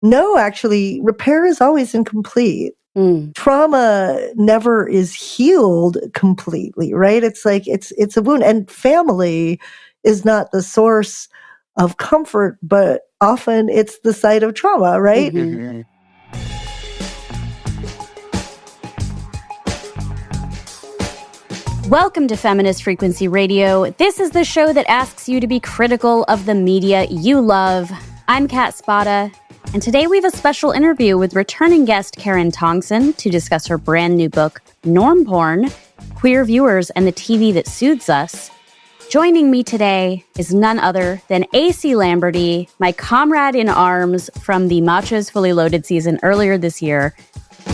No, actually, repair is always incomplete. Trauma never is healed completely, right? It's like it's a wound, and family is not the source of comfort, but often it's the site of trauma, right? Mm-hmm. Welcome to Feminist Frequency Radio. This is the show that asks you to be critical of the media you love. I'm Kat Spada, and today we have a special interview with returning guest Karen Tongson to discuss her brand new book, NORMPORN, Queer Viewers and the TV That Soothes Us. Joining me today is none other than AC Lamberty, my comrade in arms from the Machos Fully Loaded season earlier this year.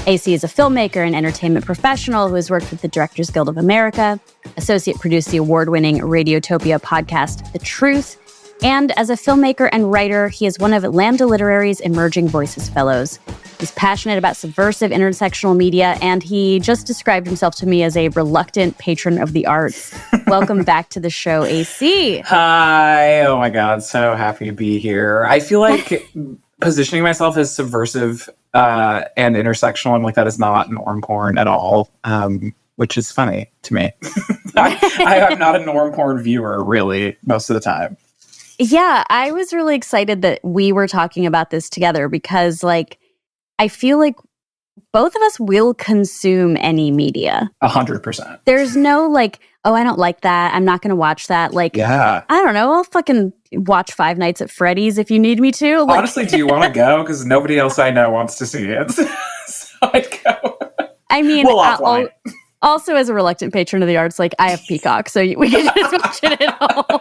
AC is a filmmaker and entertainment professional who has worked with the Directors Guild of America, associate produced the award-winning Radiotopia podcast, The Truth, and as a filmmaker and writer, he is one of Lambda Literary's Emerging Voices Fellows. He's passionate about subversive intersectional media, and he just described himself to me as a reluctant patron of the arts. Welcome back to the show, AC. Hi. Oh my God, so happy to be here. I feel like positioning myself as subversive and intersectional, I'm like, that is not norm porn at all, which is funny to me. I am not a norm porn viewer, really, most of the time. Yeah, I was really excited that we were talking about this together because, like, I feel like both of us will consume any media. 100%. There's no, like, oh, I don't like that, I'm not going to watch that. Like, yeah. I don't know, I'll fucking watch Five Nights at Freddy's if you need me to. Like, honestly, do you want to go? Because nobody else I know wants to see it. So I'd go. I mean, also as a reluctant patron of the arts, like, I have Peacock, so we can just watch it at home.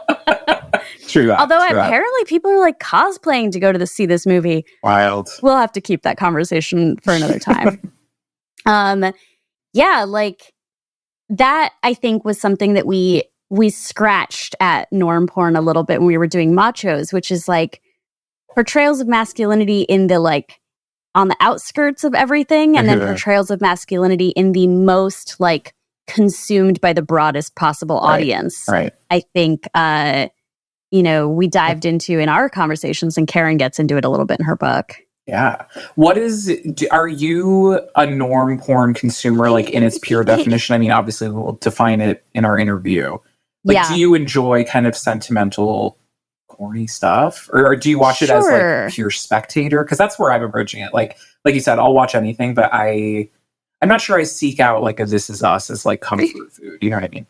True that. Although true apparently that. people are like cosplaying to go to see this movie. Wild. We'll have to keep that conversation for another time. Yeah, like that I think was something that we scratched at NORMPORN a little bit when we were doing Machos, which is like portrayals of masculinity in the like on the outskirts of everything, and then portrayals of masculinity in the most like consumed by the broadest possible audience. Right. I think we dived into in our conversations, and Karen gets into it a little bit in her book. Yeah. Are you a norm porn consumer, like in its pure definition? I mean, obviously we'll define it in our interview. Like, do you enjoy kind of sentimental, corny stuff? Or do you watch it as like pure spectator? Because that's where I'm approaching it. Like you said, I'll watch anything, but I'm not sure I seek out like a This Is Us as like comfort food. You know what I mean?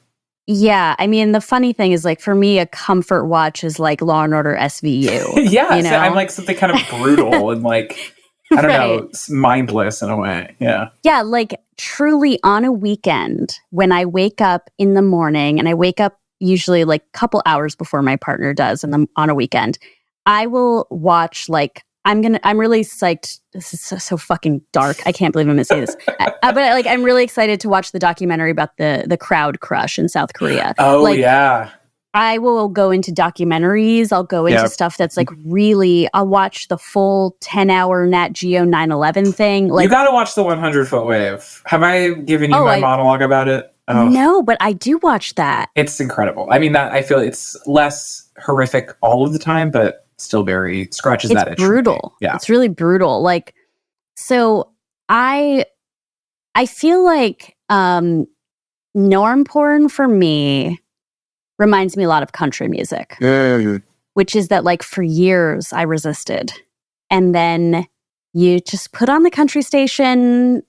Yeah, I mean, the funny thing is, like, for me, a comfort watch is like Law and Order SVU. Yeah, you know? So I'm like something kind of brutal and like, I don't know, mindless in a way. Yeah. Yeah, like truly on a weekend when I wake up in the morning, and I wake up usually like a couple hours before my partner does, and on a weekend, I will watch like, I'm really psyched. This is so fucking dark. I can't believe I'm going to say this. But like, I'm really excited to watch the documentary about the crowd crush in South Korea. Oh, like, yeah. I will go into documentaries. I'll go into stuff that's like really, I'll watch the full 10-hour Nat Geo 9/11 thing. Like, you got to watch the 100-foot wave. Have I given you my monologue about it? Oh. No, but I do watch that. It's incredible. I mean, I feel it's less horrific all of the time, but still very scratches that itch. It's brutal. Yeah. It's really brutal. Like, so I feel like norm porn for me reminds me a lot of country music. Yeah. Which is that, like, for years I resisted. And then you just put on the country station,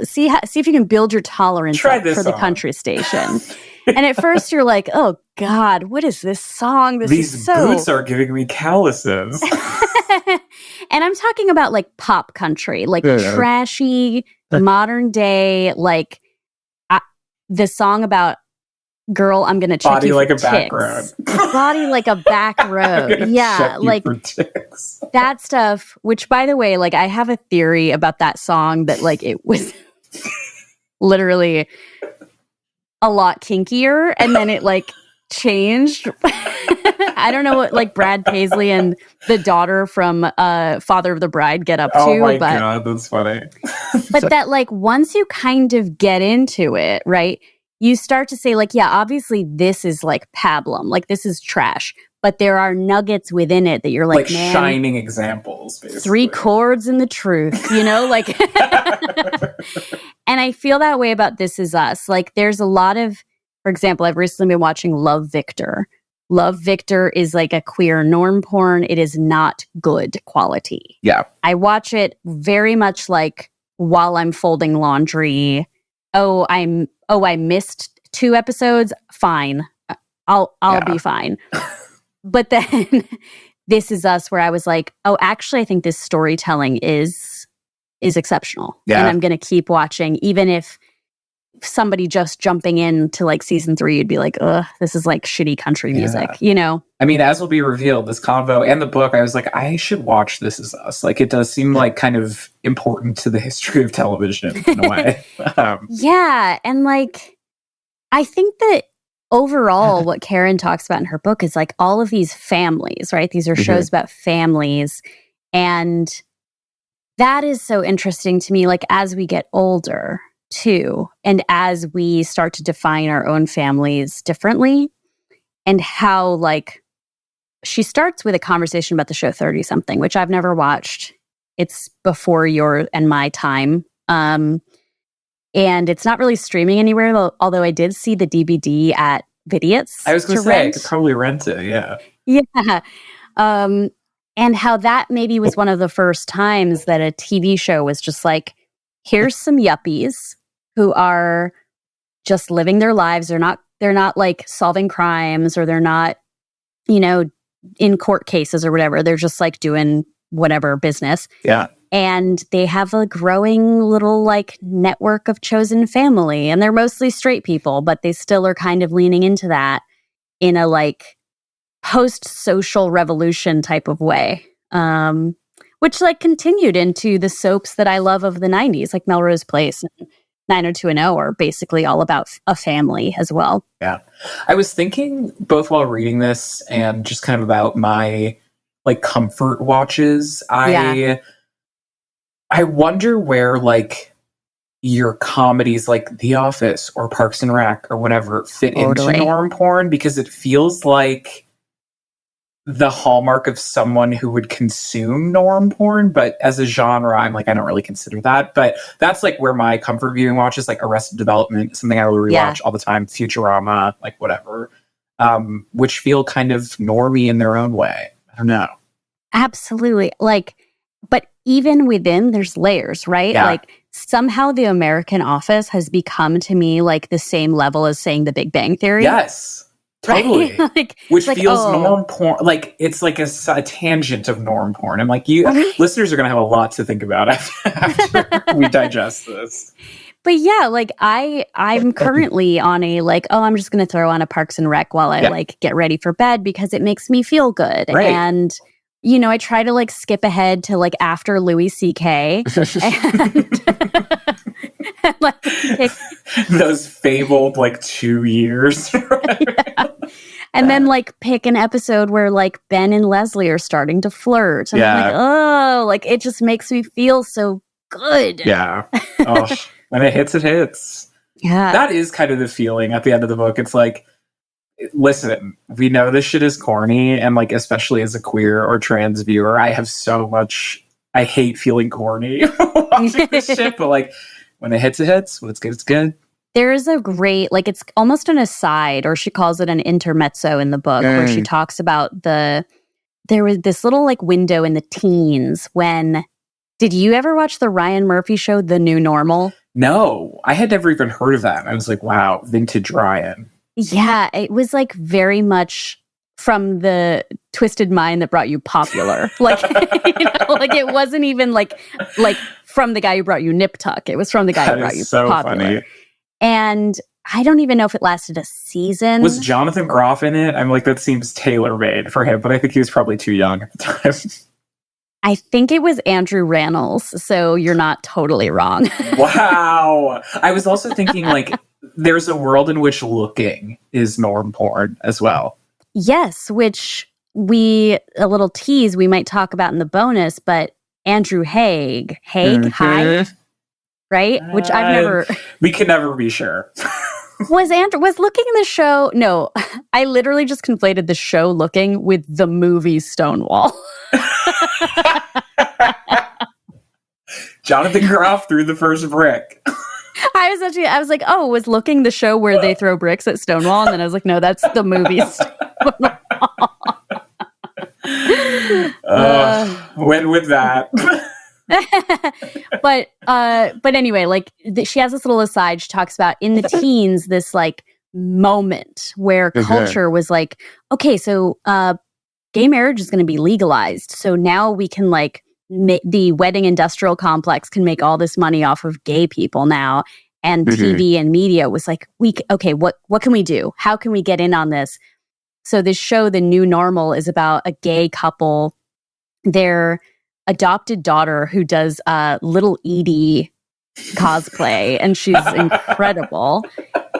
see if you can build your tolerance for the country station. And at first you're like, oh God, what is this song? These boots are giving me calluses. And I'm talking about like pop country, like trashy, modern day, like the song about girl, I'm gonna check body you like for a back road. Body like a back road. Yeah, like that stuff, which by the way, like I have a theory about that song that like it was literally a lot kinkier, and then it like changed. I don't know what like Brad Paisley and the daughter from Father of the Bride get up to. Oh my God, that's funny. But that like once you kind of get into it, right, you start to say like, yeah, obviously this is like pablum, like this is trash. but there are nuggets within it that you're like, man, shining examples, basically. 3 chords in the truth, like. And I feel that way about This Is Us. Like, there's a lot of, for example, I've recently been watching Love, Victor. Love, Victor is like a queer norm porn. It is not good quality. Yeah. I watch it very much like while I'm folding laundry. I missed 2 episodes. Fine. I'll be fine. But then This Is Us, where I was like, oh, actually, I think this storytelling is exceptional. Yeah. And I'm going to keep watching, even if somebody just jumping into like season 3, you'd be like, ugh, this is like shitty country music, I mean, as will be revealed, this convo and the book, I was like, I should watch This Is Us. Like, it does seem like kind of important to the history of television in a way. Yeah. And like, I think that overall, what Karen talks about in her book is like all of these families, right? These are shows about families. And that is so interesting to me, like as we get older too, and as we start to define our own families differently, and how like she starts with a conversation about the show 30 something, which I've never watched. It's before your and my time. And it's not really streaming anywhere, although I did see the DVD at Vidiots. I was going to say, I could probably rent it, yeah. Yeah. And how that maybe was one of the first times that a TV show was just like, here's some yuppies who are just living their lives. They're not like solving crimes, or they're not, in court cases or whatever. They're just like doing whatever business. Yeah. And they have a growing little like network of chosen family, and they're mostly straight people, but they still are kind of leaning into that in a like post-social revolution type of way, which like continued into the soaps that I love of the 90s, like Melrose Place and 90210 are basically all about a family as well. Yeah. I was thinking both while reading this and just kind of about my like comfort watches. I wonder where like your comedies like The Office or Parks and Rec or whatever fit into norm porn, because it feels like the hallmark of someone who would consume norm porn, but as a genre, I'm like, I don't really consider that. But that's like where my comfort viewing watch is, like Arrested Development, something I will rewatch all the time, Futurama, like whatever, which feel kind of normie in their own way. I don't know. Absolutely. Like, but even within, there's layers, right? Yeah. Like somehow the American Office has become to me like the same level as saying The Big Bang Theory. Yes. Totally. Like, which feels norm porn. Like it's like a tangent of norm porn. And like listeners are going to have a lot to think about after we digest this. But yeah, like I'm currently on a like, I'm just going to throw on a Parks and Rec while I like get ready for bed because it makes me feel good. Right. And I try to like skip ahead to like after Louis C.K. and like those fabled like 2 years. Yeah. And then like pick an episode where like Ben and Leslie are starting to flirt. And I'm like, it just makes me feel so good. Yeah. Oh, when it hits, it hits. Yeah. That is kind of the feeling at the end of the book. It's like, listen, we know this shit is corny, and like especially as a queer or trans viewer, I hate feeling corny watching this shit, but like when it hits, it hits. When it's good, it's good. There is a great, like it's almost an aside, or she calls it an intermezzo in the book, where she talks about there was this little like window in the teens when, did you ever watch the Ryan Murphy show, The New Normal? No, I had never even heard of that. I was like, wow, vintage Ryan. Yeah, it was like very much from the twisted mind that brought you popular. Like, like it wasn't even like from the guy who brought you Nip Tuck. It was from the guy who brought you so popular. Funny. And I don't even know if it lasted a season. Was Jonathan Groff in it? I'm like, that seems tailor-made for him, but I think he was probably too young at the time. I think it was Andrew Rannells, so you're not totally wrong. Wow. I was also thinking, like, there's a world in which looking is norm porn as well. Yes, which a little tease we might talk about in the bonus, but Andrew Haig, right? Which I've never... We can never be sure. Was Looking in the Show? No, I literally just conflated the show Looking with the movie Stonewall. Jonathan Groff threw the first brick. I was like, oh, was Looking the show where they throw bricks at Stonewall? And then I was like, no, that's the movie Stonewall. Went with that. But anyway, like she has this little aside. She talks about in the teens, this like moment where culture was like, okay, so gay marriage is going to be legalized. So now we can like the wedding industrial complex can make all this money off of gay people now. And TV and media was like, what can we do? How can we get in on this? So this show, The New Normal, is about a gay couple, their adopted daughter who does Little Edie cosplay, and she's incredible.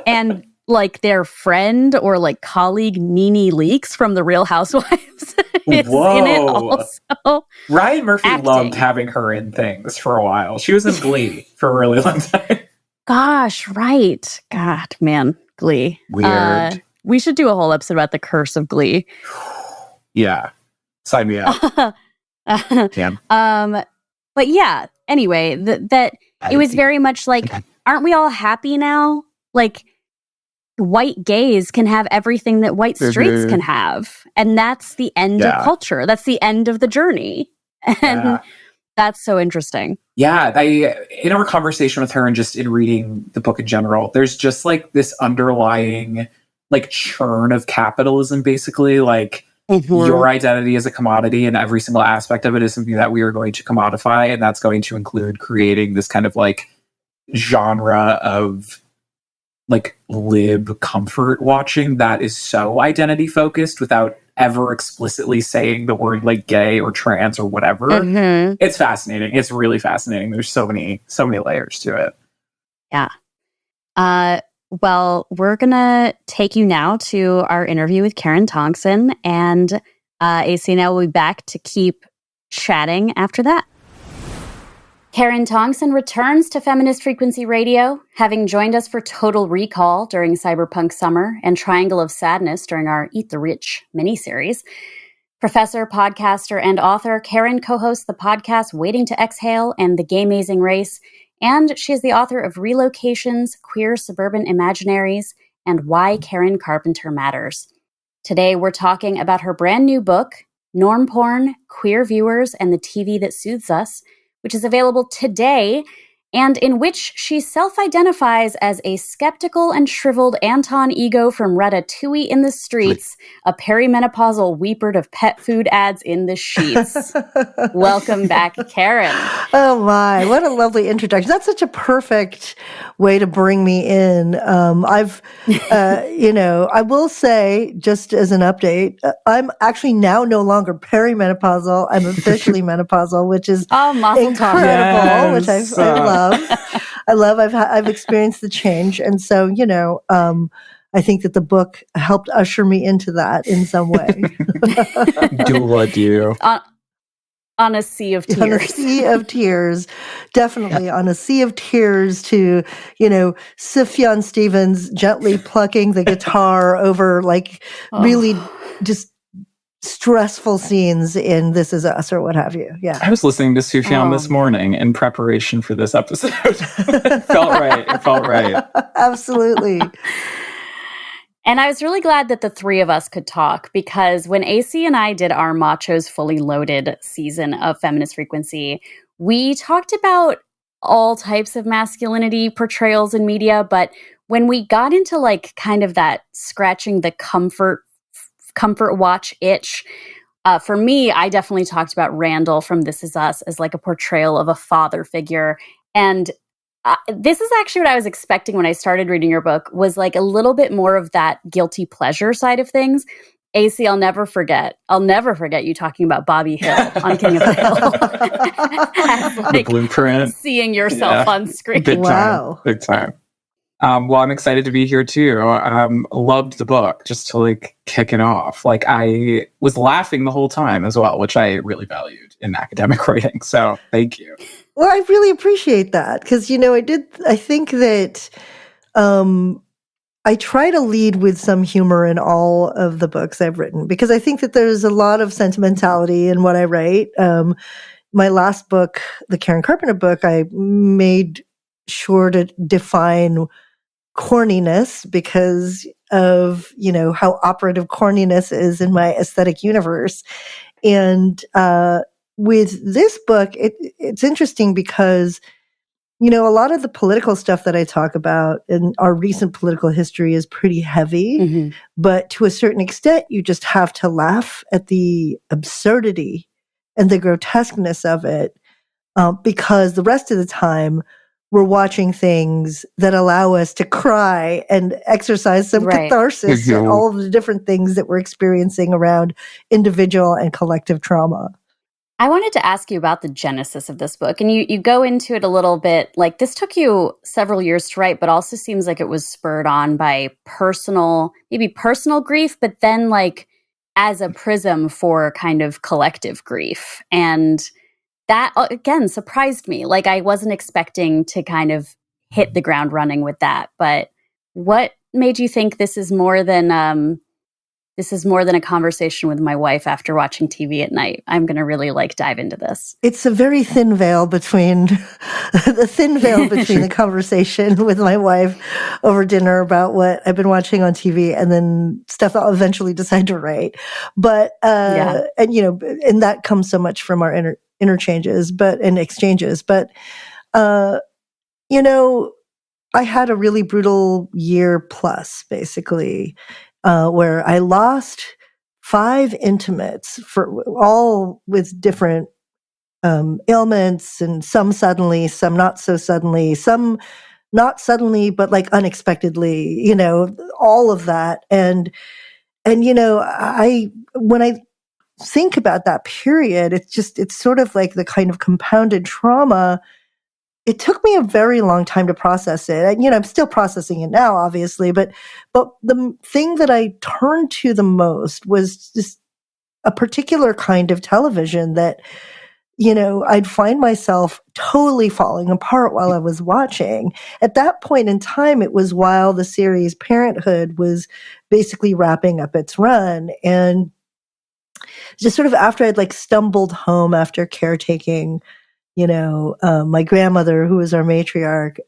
And like their friend or like colleague Nene Leakes from The Real Housewives is in it also. Ryan Murphy acting. Loved having her in things for a while. She was in Glee for a really long time. Gosh, right. God, man, Glee. Weird. We should do a whole episode about the curse of Glee. Yeah. Sign me up. Damn. But yeah, anyway, that it was very much like, aren't we all happy now? Like, white gays can have everything that white straights can have. And that's the end of culture. That's the end of the journey. And that's so interesting. Yeah, in our conversation with her and just in reading the book in general, there's just like this underlying like churn of capitalism, basically. Like your identity is a commodity and every single aspect of it is something that we are going to commodify. And that's going to include creating this kind of like genre of like lib comfort watching that is so identity focused without ever explicitly saying the word like gay or trans or whatever. It's fascinating. It's really fascinating. There's so many layers to it. Yeah. Well, we're gonna take you now to our interview with Karen Tongson, and AC and I will be back to keep chatting after that. Karen Tongson returns to Feminist Frequency Radio, having joined us for Total Recall during Cyberpunk Summer and Triangle of Sadness during our Eat the Rich miniseries. Professor, podcaster, and author, Karen co-hosts the podcast Waiting to Exhale and The Gay-Mazing Race, and she is the author of Relocations, Queer Suburban Imaginaries, and Why Karen Carpenter Matters. Today, we're talking about her brand new book, NORMPORN, Queer Viewers and the TV That Soothes Us, which is available today, and in which she self-identifies as a skeptical and shriveled Anton Ego from Ratatouille in the streets, a perimenopausal weepert of pet food ads in the sheets. Welcome back, Karen. Oh my, what a lovely introduction. That's such a perfect way to bring me in. I will say, just as an update, I'm actually now no longer perimenopausal. I'm officially menopausal, which is incredible, which I love. I've experienced the change. And so, I think that the book helped usher me into that in some way. Doula do. On a sea of tears. On a sea of tears. Definitely on a sea of tears to, Sufjan Stevens gently plucking the guitar over really just stressful scenes in This Is Us or what have you. Yeah. I was listening to Sufjan this morning in preparation for this episode. It felt right. Absolutely. And I was really glad that the three of us could talk, because when AC and I did our Machos Fully Loaded season of Feminist Frequency, we talked about all types of masculinity portrayals in media. But when we got into kind of that scratching the comfort watch itch, for me, I definitely talked about Randall from This Is Us as a portrayal of a father figure. And this is actually what I was expecting when I started reading your book, was a little bit more of that guilty pleasure side of things. AC, I'll never forget you talking about Bobby Hill on King of the Hill. The blueprint. Seeing yourself on screen. Big time. Well, I'm excited to be here too. Loved the book, just to kick it off. I was laughing the whole time as well, which I really valued in academic writing. So thank you. Well, I really appreciate that because, I think that I try to lead with some humor in all of the books I've written, because I think that there's a lot of sentimentality in what I write. My last book, the Karen Carpenter book, I made sure to define corniness because of, how operative corniness is in my aesthetic universe. And with this book, it's interesting because, a lot of the political stuff that I talk about in our recent political history is pretty heavy, but to a certain extent, you just have to laugh at the absurdity and the grotesqueness of it, because the rest of the time, we're watching things that allow us to cry and exercise some catharsis and all of the different things that we're experiencing around individual and collective trauma. I wanted to ask you about the genesis of this book, and you go into it a little bit. Like, this took you several years to write, but also seems like it was spurred on by personal grief, but then like as a prism for kind of collective grief. And that, again, surprised me. Like, I wasn't expecting to kind of hit the ground running with that. But what made you think this is more than a conversation with my wife after watching TV at night? I'm going to really dive into this. It's a very thin veil between the conversation with my wife over dinner about what I've been watching on TV and then stuff I'll eventually decide to write. But, and that comes so much from our interchanges, and exchanges. But, I had a really brutal year plus, basically, where I lost 5 intimates, for all with different ailments, and some suddenly, some not so suddenly, some not suddenly, but like unexpectedly, all of that. And when I think about that period, it's sort of like the kind of compounded trauma. It took me a very long time to process it. And, I'm still processing it now, obviously, but the thing that I turned to the most was just a particular kind of television that, I'd find myself totally falling apart while I was watching. At that point in time, it was while the series Parenthood was basically wrapping up its run. And just sort of after I'd stumbled home after caretaking, my grandmother, who was our matriarch,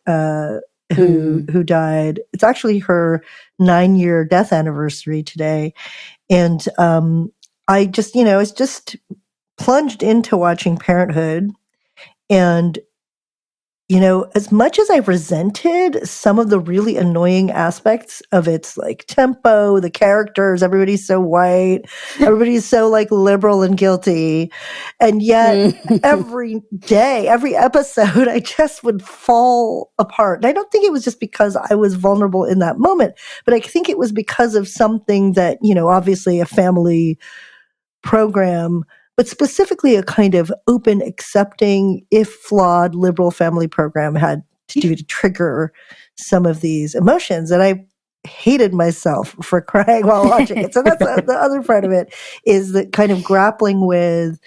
who died. It's actually her 9-year death anniversary today. And I just plunged into watching Parenthood. And, as much as I resented some of the really annoying aspects of its tempo, the characters, everybody's so white, everybody's so liberal and guilty. And yet every day, every episode, I just would fall apart. And I don't think it was just because I was vulnerable in that moment, but I think it was because of something that, obviously a family program, but specifically a kind of open, accepting, if flawed, liberal family program had to do to trigger some of these emotions. And I hated myself for crying while watching it. So that's the other part of it, is that kind of grappling with,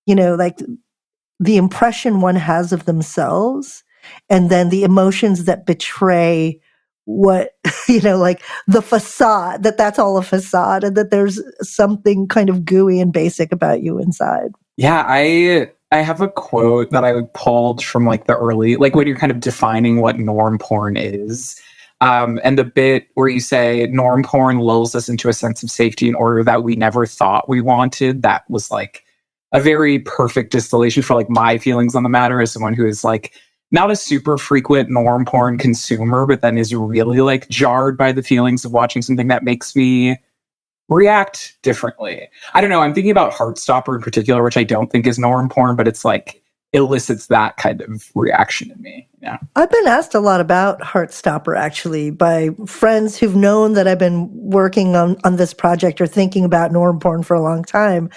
the impression one has of themselves, and then the emotions that betray what, the facade, that's all a facade, and that there's something kind of gooey and basic about you inside. Yeah, I have a quote that I pulled from the early, when you're kind of defining what norm porn is. And the bit where you say norm porn lulls us into a sense of safety and order that we never thought we wanted. That was a very perfect distillation for my feelings on the matter as someone who is not a super frequent norm porn consumer, but then is really jarred by the feelings of watching something that makes me react differently. I don't know. I'm thinking about Heartstopper in particular, which I don't think is norm porn, but it's elicits that kind of reaction in me. Yeah. I've been asked a lot about Heartstopper, actually, by friends who've known that I've been working on this project or thinking about norm porn for a long time.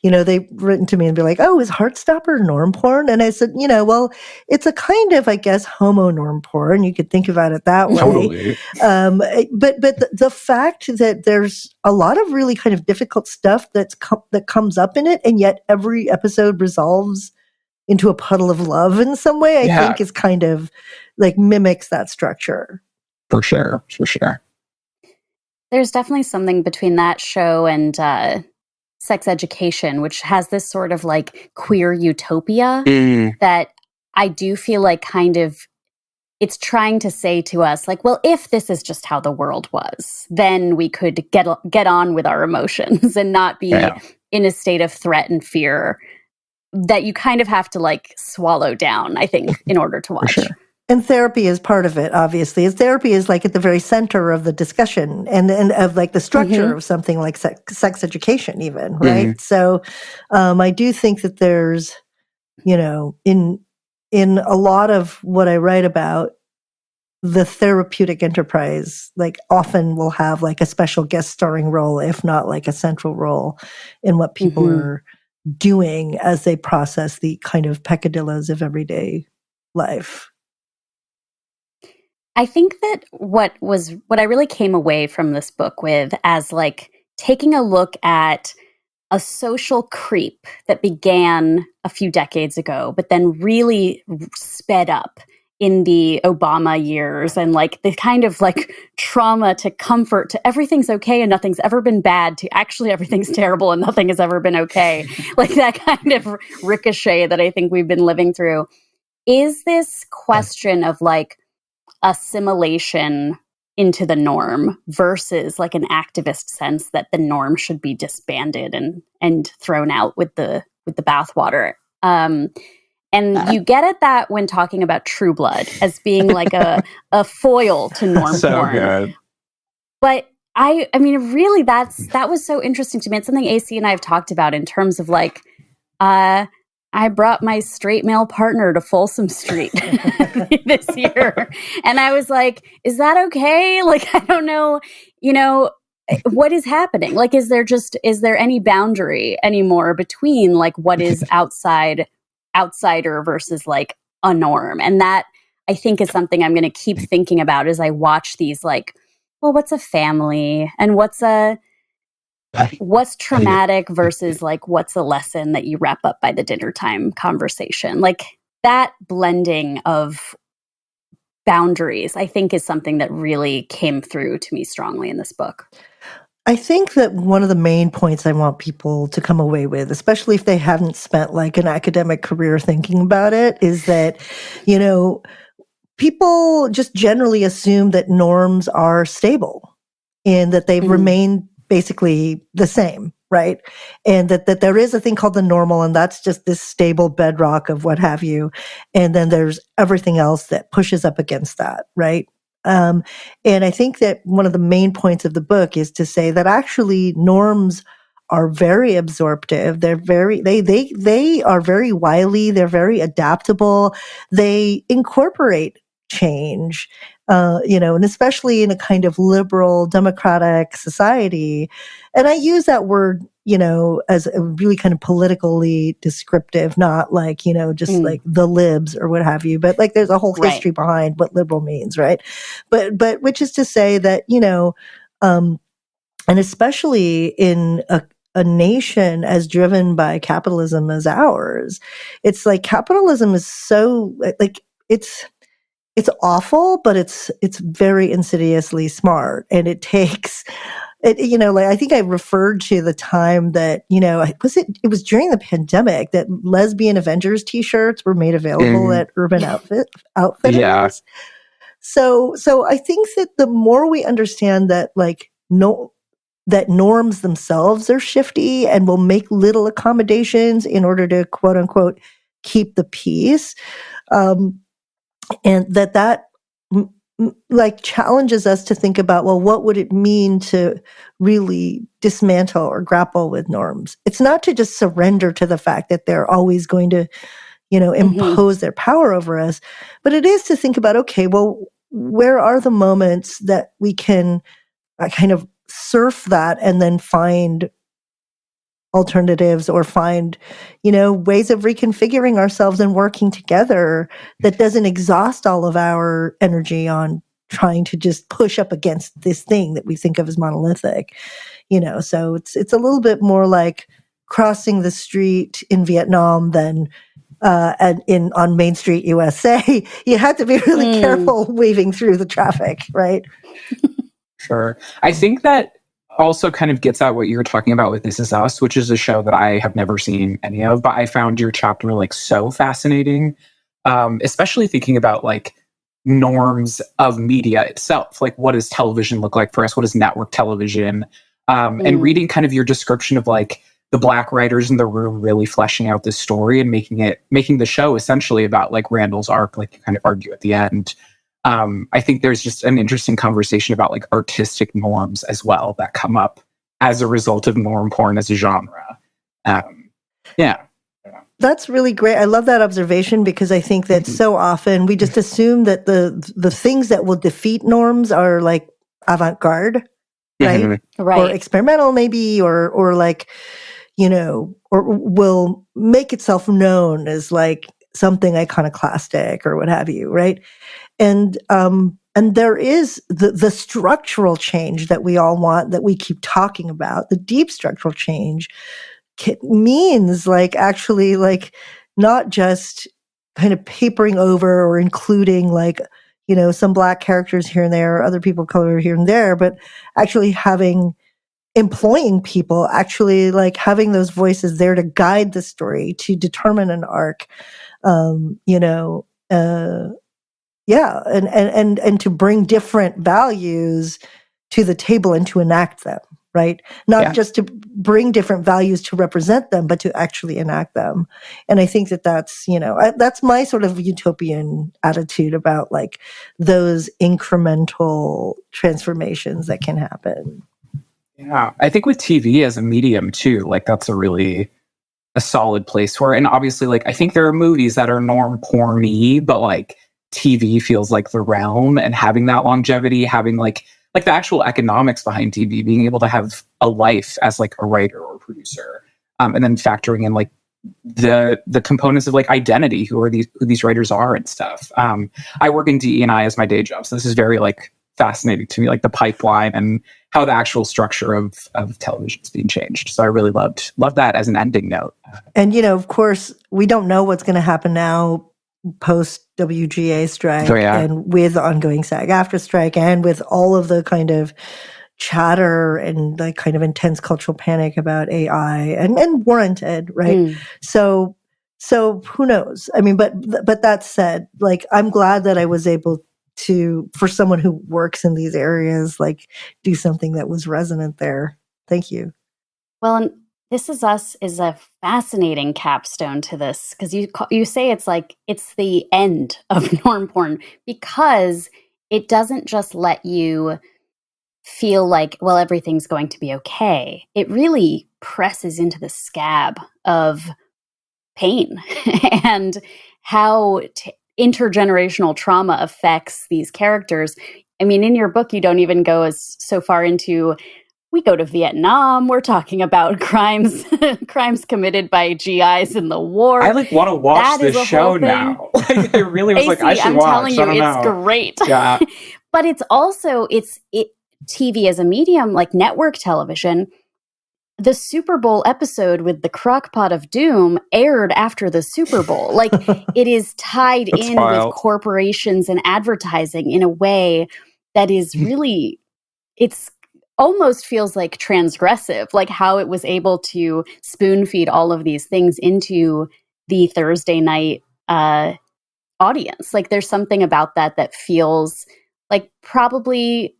They've written to me and be like, "Oh, is Heartstopper norm porn?" And I said, well, it's a kind of, I guess, homo norm porn. You could think about it that way. Totally. But the fact that there's a lot of really kind of difficult stuff that comes up in it, and yet every episode resolves into a puddle of love in some way, I think is kind of mimics that structure. For sure. There's definitely something between that show and Sex Education, which has this sort of like queer utopia that I do feel like kind of it's trying to say to us, like, well, if this is just how the world was, then we could get on with our emotions and not be in a state of threat and fear that you kind of have to like swallow down, I think, in order to watch. Sure. And therapy is part of it, obviously. Therapy is like at the very center of the discussion and of like the structure of something like sex education even, right? So I do think that there's, you know, in a lot of what I write about, the therapeutic enterprise, like often will have like a special guest starring role, if not like a central role in what people are doing as they process the kind of peccadillos of everyday life. I think that what I really came away from this book with as like taking a look at a social creep that began a few decades ago, but then really sped up in the Obama years, and like the kind of like trauma to comfort to everything's okay and nothing's ever been bad to actually everything's terrible and nothing has ever been okay. Like that kind of ricochet that I think we've been living through is this question of like assimilation into the norm versus like an activist sense that the norm should be disbanded and thrown out with the bathwater. And you get at that when talking about True Blood as being like a foil to norm so porn. Good. But I mean, really, that was so interesting to me. It's something AC and I have talked about in terms of like, I brought my straight male partner to Folsom Street this year. And I was like, is that okay? Like, I don't know, you know, what is happening? Like, is there any boundary anymore between like what is outsider versus like a norm? And that I think is something I'm going to keep thinking about as I watch these, like, well, what's a family and what's traumatic versus like what's a lesson that you wrap up by the dinner time conversation. Like that blending of boundaries, I think, is something that really came through to me strongly in this book. I think that one of the main points I want people to come away with, especially if they haven't spent like an academic career thinking about it, is that, you know, people just generally assume that norms are stable and that they've remained basically the same, right? And that there is a thing called the normal, and that's just this stable bedrock of what have you. And then there's everything else that pushes up against that, right? And I think that one of the main points of the book is to say that actually norms are very absorptive. They are very wily. They're very adaptable. They incorporate change. You know, and especially in a kind of liberal democratic society. And I use that word, you know, as a really kind of politically descriptive, not like, you know, just like the libs or what have you, but like there's a whole history behind what liberal means, right? But which is to say that, you know, and especially in a nation as driven by capitalism as ours, it's like capitalism is so like it's awful, but it's very insidiously smart, and it takes it. You know, like I think I referred to the time that, you know, it was during the pandemic that lesbian Avengers T-shirts were made available at Urban Outfitters. Yeah. So I think that the more we understand that, like, that norms themselves are shifty and will make little accommodations in order to quote unquote keep the peace. And that like challenges us to think about, well, what would it mean to really dismantle or grapple with norms? It's not to just surrender to the fact that they're always going to, you know, impose their power over us, but it is to think about, okay, well, where are the moments that we can kind of surf that and then find alternatives or find, you know, ways of reconfiguring ourselves and working together that doesn't exhaust all of our energy on trying to just push up against this thing that we think of as monolithic, you know. So it's a little bit more like crossing the street in Vietnam than on Main Street, USA. You had to be really careful weaving through the traffic, right? Sure. I think that also kind of gets at what you were talking about with This Is Us, which is a show that I have never seen any of, but I found your chapter like so fascinating, especially thinking about like norms of media itself. Like, what does television look like for us? What is network television? And reading kind of your description of like the Black writers in the room really fleshing out this story and making the show essentially about like Randall's arc, like you kind of argue at the end. I think there's just an interesting conversation about like artistic norms as well that come up as a result of norm porn as a genre. Yeah. That's really great. I love that observation because I think that so often we just assume that the things that will defeat norms are like avant-garde, right? Right. Or experimental maybe, or like, you know, or will make itself known as like something iconoclastic or what have you, right? And there is the structural change that we all want, that we keep talking about, the deep structural change means like actually like not just kind of papering over or including like, you know, some Black characters here and there, or other people of color here and there, but actually employing people, actually like having those voices there to guide the story, to determine an arc, you know, yeah, and to bring different values to the table and to enact them, right? Not just to bring different values to represent them, but to actually enact them. And I think that that's, you know, that's my sort of utopian attitude about like those incremental transformations that can happen. Yeah, I think with TV as a medium too, like that's a solid place for it. And obviously, like I think there are movies that are norm porny, but like TV feels like the realm, and having that longevity, having like the actual economics behind TV, being able to have a life as like a writer or producer, and then factoring in like the components of like identity, who these writers are and stuff. I work in DE&I as my day job, so this is very like fascinating to me, like the pipeline and how the actual structure of television is being changed. So I really loved that as an ending note. And, you know, of course, we don't know what's going to happen now post WGA strike, and with the ongoing SAG-AFTRA strike, and with all of the kind of chatter and like kind of intense cultural panic about AI and warranted, right? So who knows? I mean, but that said, like, I'm glad that I was able to, for someone who works in these areas, like do something that was resonant there. Thank you. Well, and This Is Us is a fascinating capstone to this, because you say it's like it's the end of norm porn, because it doesn't just let you feel like, well, everything's going to be okay. It really presses into the scab of pain and how intergenerational trauma affects these characters. I mean, in your book, you don't even go so far into, we go to Vietnam, we're talking about crimes committed by GIs in the war. I like want to watch this show now. Like, I really was AC, like, I should watch. I'm telling you, it's great. Yeah. But it's also, TV as a medium, like network television. The Super Bowl episode with the Crock-Pot of Doom aired after the Super Bowl. Like, it is tied in wild. with corporations and advertising in a way that is really, it's almost feels like transgressive, like how it was able to spoon feed all of these things into the Thursday night audience. Like, there's something about that feels like probably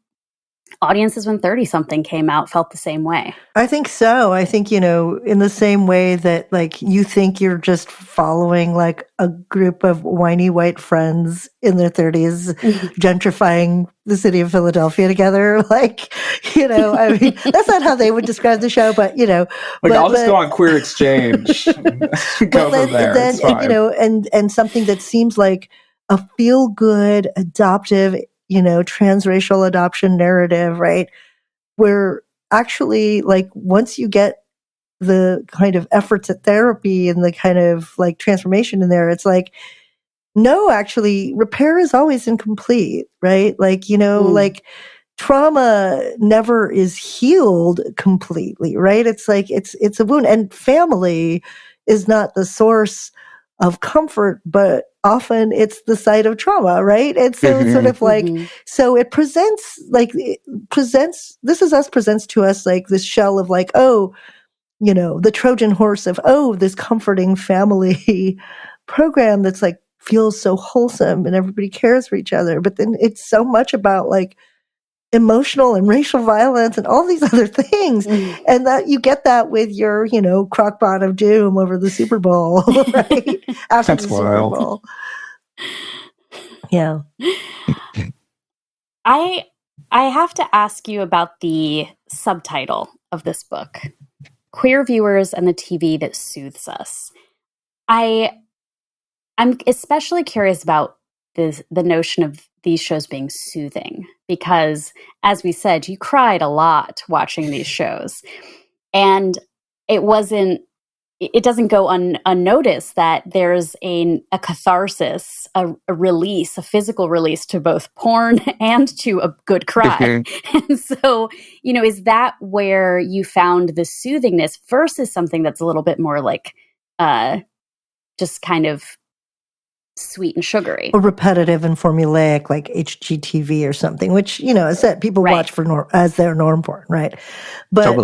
audiences when 30-something came out felt the same way. I think so. I think, you know, in the same way that like you think you're just following like a group of whiny white friends in their 30s gentrifying the city of Philadelphia together. Like, you know, I mean, that's not how they would describe the show, but, you know. Like, I'll just go on Queer Exchange. Go from there. Then, you know, and something that seems like a feel-good, adoptive, you know, transracial adoption narrative, right? Where actually, like, once you get the kind of efforts at therapy and the kind of like transformation in there, it's like, no, actually, repair is always incomplete, right? Like, you know, like trauma never is healed completely, right? It's like, it's a wound, and family is not the source of comfort, but often it's the site of trauma, right? And so it's sort of like, so it presents This Is Us presents to us like this shell of like, oh, you know, the Trojan horse of, oh, this comforting family program that's like feels so wholesome and everybody cares for each other. But then it's so much about like emotional and racial violence and all these other things. And that you get that with your, you know, crockpot of doom over the Super Bowl, right? After That's the wild. Super Bowl. Yeah. I have to ask you about the subtitle of this book, Queer Viewers and the TV That Soothes Us. I'm especially curious about the notion of these shows being soothing, because as we said, you cried a lot watching these shows, and it doesn't go unnoticed that there's a catharsis, a release, a physical release to both porn and to a good cry. And so, you know, is that where you found the soothingness versus something that's a little bit more like just kind of sweet and sugary, or repetitive and formulaic, like HGTV or something, which, you know, as that people watch for as their norm porn, right? But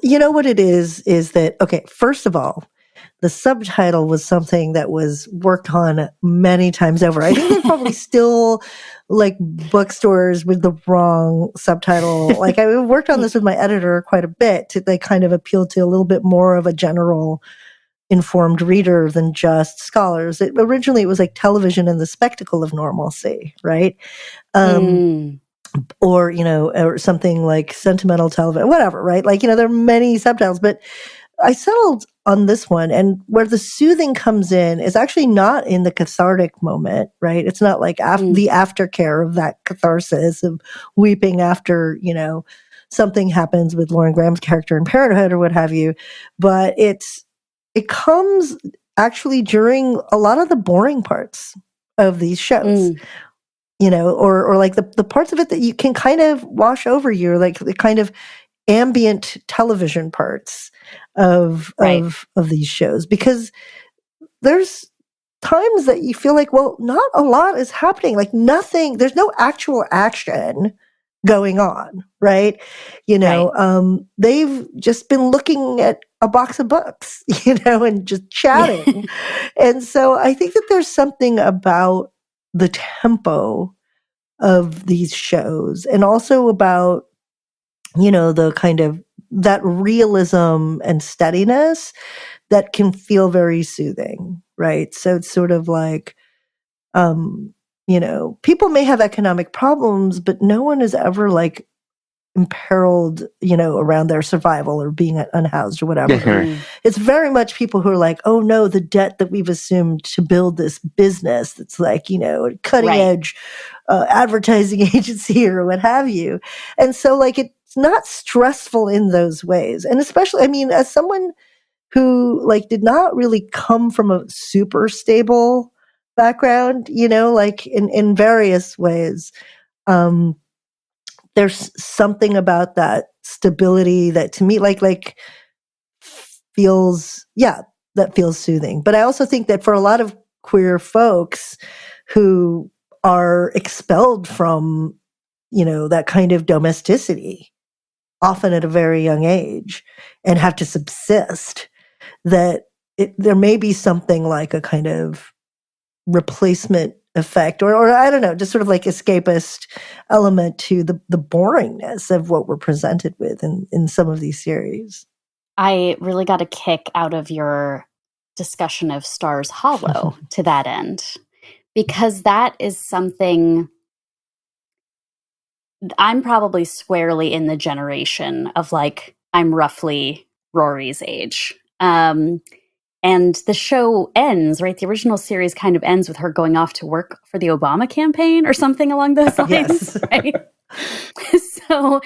you know what it is that, okay, first of all, the subtitle was something that was worked on many times over. I think they're probably still like bookstores with the wrong subtitle. Like I worked on this with my editor quite a bit to like kind of appeal to a little bit more of a general informed reader than just scholars. Originally it was like television and the spectacle of normalcy, right? Or, you know, or something like sentimental television, whatever, right? Like, you know, there are many subtitles, but I settled on this one, and where the soothing comes in is actually not in the cathartic moment, right? It's not like the aftercare of that catharsis of weeping after, you know, something happens with Lauren Graham's character in Parenthood or what have you, but it comes actually during a lot of the boring parts of these shows, you know, or like the parts of it that you can kind of wash over you, like the kind of ambient television parts of these shows, because there's times that you feel like, well, not a lot is happening, like nothing, there's no actual action going on, right? You know, they've just been looking at a box of books, you know, and just chatting. And so I think that there's something about the tempo of these shows, and also about, you know, the kind of that realism and steadiness that can feel very soothing, right? So it's sort of like, you know, people may have economic problems, but no one is ever like imperiled, you know, around their survival or being unhoused or whatever. It's very much people who are like, oh no, the debt that we've assumed to build this business that's like, you know, a cutting edge advertising agency or what have you. And so like it's not stressful in those ways. And especially, I mean, as someone who like did not really come from a super stable background, you know, like in various ways, there's something about that stability that to me like feels, that feels soothing. But I also think that for a lot of queer folks who are expelled from, you know, that kind of domesticity, often at a very young age, and have to subsist, that there may be something like a kind of replacement effect, or I don't know, just sort of like escapist element to the boringness of what we're presented with in some of these series. I really got a kick out of your discussion of Stars Hollow to that end, because that is something I'm probably squarely in the generation of like, I'm roughly Rory's age. And the show ends, right? The original series kind of ends with her going off to work for the Obama campaign or something along those lines, right? So,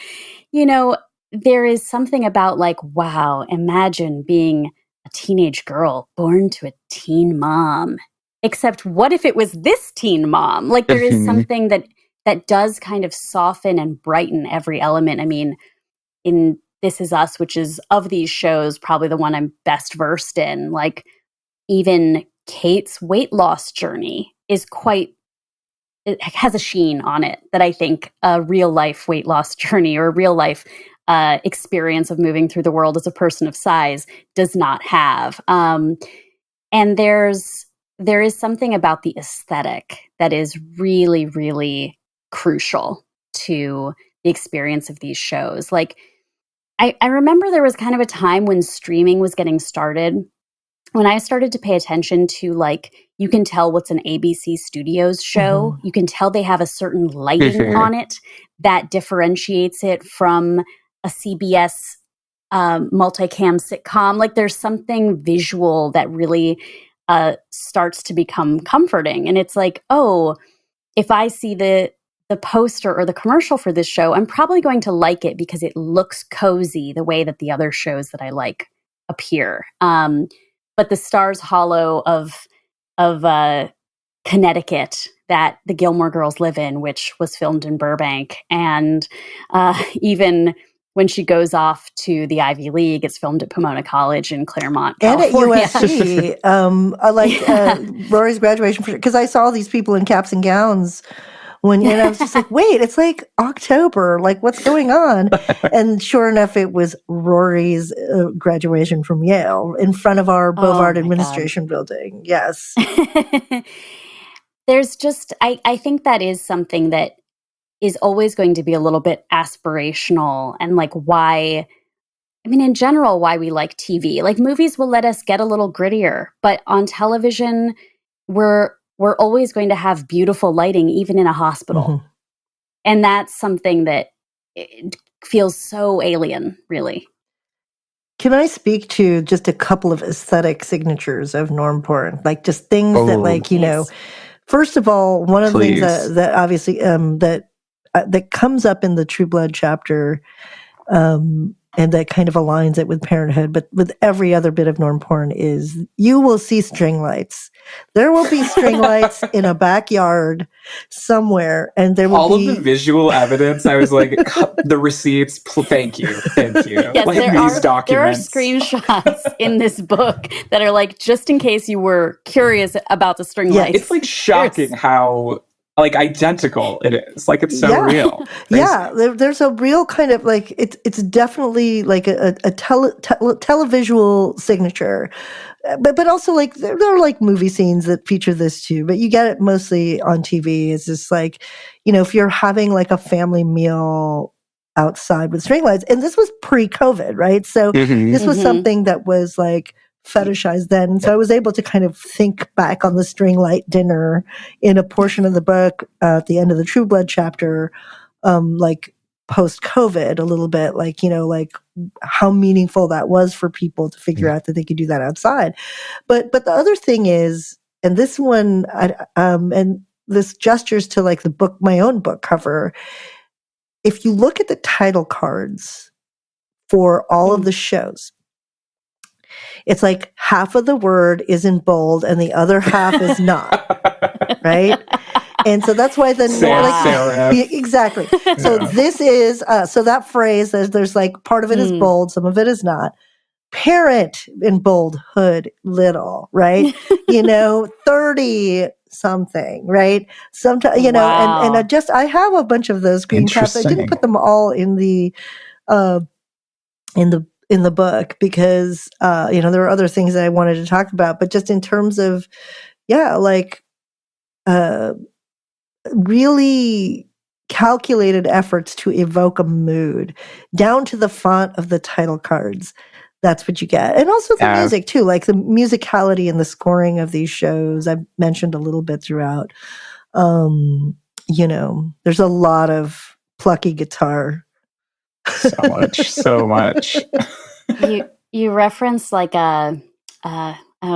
you know, there is something about like, wow, imagine being a teenage girl born to a teen mom. Except what if it was this teen mom? Like there is something that does kind of soften and brighten every element. I mean, in This Is Us, which is of these shows, probably the one I'm best versed in, like even Kate's weight loss journey is it has a sheen on it that I think a real life weight loss journey or a real life experience of moving through the world as a person of size does not have. And there is something about the aesthetic that is really, really crucial to the experience of these shows. Like, I remember there was kind of a time when streaming was getting started, when I started to pay attention to, like, you can tell what's an ABC Studios show. Mm-hmm. You can tell they have a certain lighting on it that differentiates it from a CBS multicam sitcom. Like, there's something visual that really starts to become comforting. And it's like, oh, if I see the poster or the commercial for this show, I'm probably going to like it because it looks cozy the way that the other shows that I like appear. But the Stars Hollow of Connecticut that the Gilmore Girls live in, which was filmed in Burbank, and even when she goes off to the Ivy League, it's filmed at Pomona College in Claremont, California. And at USC. I like Rory's graduation, because I saw these people in caps and gowns and I was just like, wait, it's like October. Like, what's going on? And sure enough, it was Rory's graduation from Yale in front of our Bovard administration building. Yes. There's just, I think that is something that is always going to be a little bit aspirational, and like in general, why we like TV. Like, movies will let us get a little grittier, but on television, we're always going to have beautiful lighting, even in a hospital. Mm-hmm. And that's something that feels so alien, really. Can I speak to just a couple of aesthetic signatures of norm porn? Like, just things that, like, first of all, one of the things that obviously that comes up in the True Blood chapter, and that kind of aligns it with parenthood, but with every other bit of norm porn, is you will see string lights. There will be string lights in a backyard somewhere, and there will all of the visual evidence. I was like, the receipts. Thank you. Yes, like these documents. There are screenshots in this book that are like, just in case you were curious about the string lights. It's like shocking how like identical it is. Like, it's so real. Yeah, there's a real kind of like, it's definitely like a televisual signature. But also, like, there are like movie scenes that feature this too, but you get it mostly on TV. It's just like, if you're having like a family meal outside with string lights, and this was pre-COVID, right? So this was something that was like fetishized then. And so I was able to kind of think back on the string light dinner in a portion of the book at the end of the True Blood chapter, like post-COVID a little bit, like, like how meaningful that was for people to figure out that they could do that outside. But the other thing is, and this one, and this gestures to like the book, my own book cover. If you look at the title cards for all of the shows, it's like half of the word is in bold and the other half is not, right? And so that's why exactly. So this is so that phrase, there's like part of it is bold, some of it is not. Parent in bold, hood, little, right? 30 something, right? Sometimes, and I have a bunch of those screen caps. I didn't put them all in the book because, there are other things that I wanted to talk about, but just in terms of, really calculated efforts to evoke a mood down to the font of the title cards. That's what you get. And also the music too, like the musicality and the scoring of these shows I've mentioned a little bit throughout. There's a lot of plucky guitar. So much. You reference like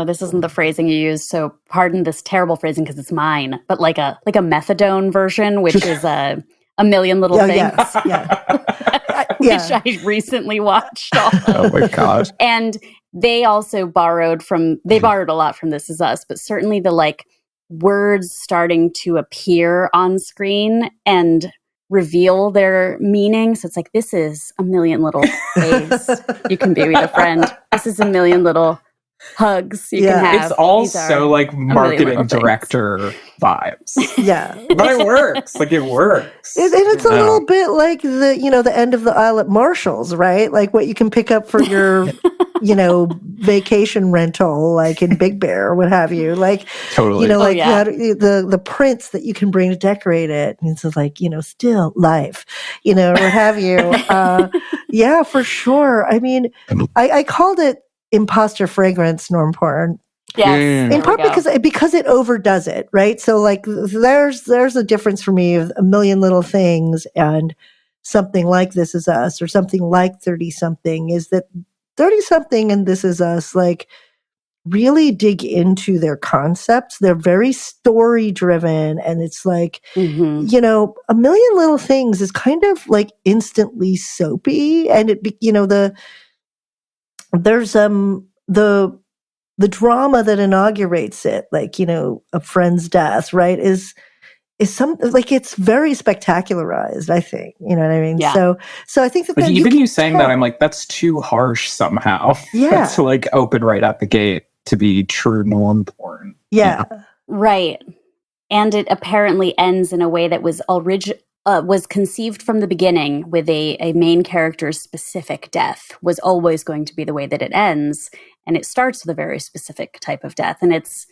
this isn't the phrasing you use, so pardon this terrible phrasing because it's mine, but like a methadone version, which is a million little things. Yes, Which I recently watched. Oh my God. And they also borrowed a lot from This Is Us, but certainly the like words starting to appear on screen and reveal their meaning. So it's like, this is a million little ways you can be with a friend. This is a million little hugs you can have. It's all so like marketing director vibes. Yeah. But it works. Like it works. And it's a little bit like the end of the aisle at Marshall's, right? Like what you can pick up for your, vacation rental, like in Big Bear or what have you. Like, totally. You had the prints that you can bring to decorate it. And it's like, still life, or what have you. Yeah, for sure. I mean, I called it imposter fragrance norm porn. Yes, in part because it overdoes it, right? So like there's a difference for me of A Million Little Things and something like This Is Us or something like 30-something is that 30-something and This Is Us like really dig into their concepts. They're very story driven, and it's like A Million Little Things is kind of like instantly soapy, and there's the drama that inaugurates it, like, a friend's death, right, is something like it's very spectacularized, I think. You know what I mean? Yeah. So I think that but even you saying that, I'm like, that's too harsh somehow. Yeah. To like open right out the gate to be true norm porn. Yeah. Right. And it apparently ends in a way that was conceived from the beginning with a main character's specific death was always going to be the way that it ends. And it starts with a very specific type of death. And that's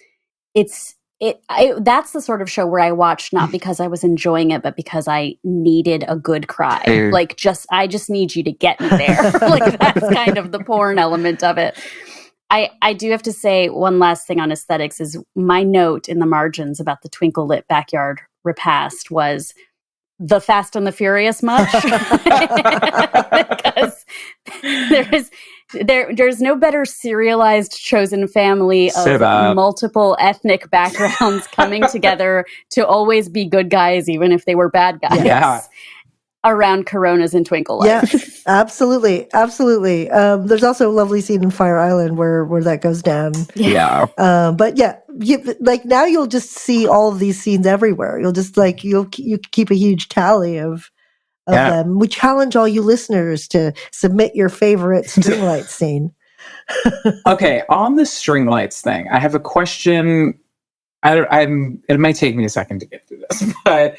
the sort of show where I watched not because I was enjoying it, but because I needed a good cry. Like I just need you to get me there. Like that's kind of the porn element of it. I do have to say one last thing on aesthetics is my note in the margins about the twinkle lit backyard repast was the Fast and the Furious much? Because there's no better serialized chosen family of multiple ethnic backgrounds coming together to always be good guys, even if they were bad guys. Yeah. Around Coronas and Twinkle Light. Yeah, absolutely. There's also a lovely scene in Fire Island where that goes down. Yeah. But yeah, now you'll just see all of these scenes everywhere. You'll just you keep a huge tally of them. We challenge all you listeners to submit your favorite string light scene. Okay, on the string lights thing, I have a question. It might take me a second to get through this, but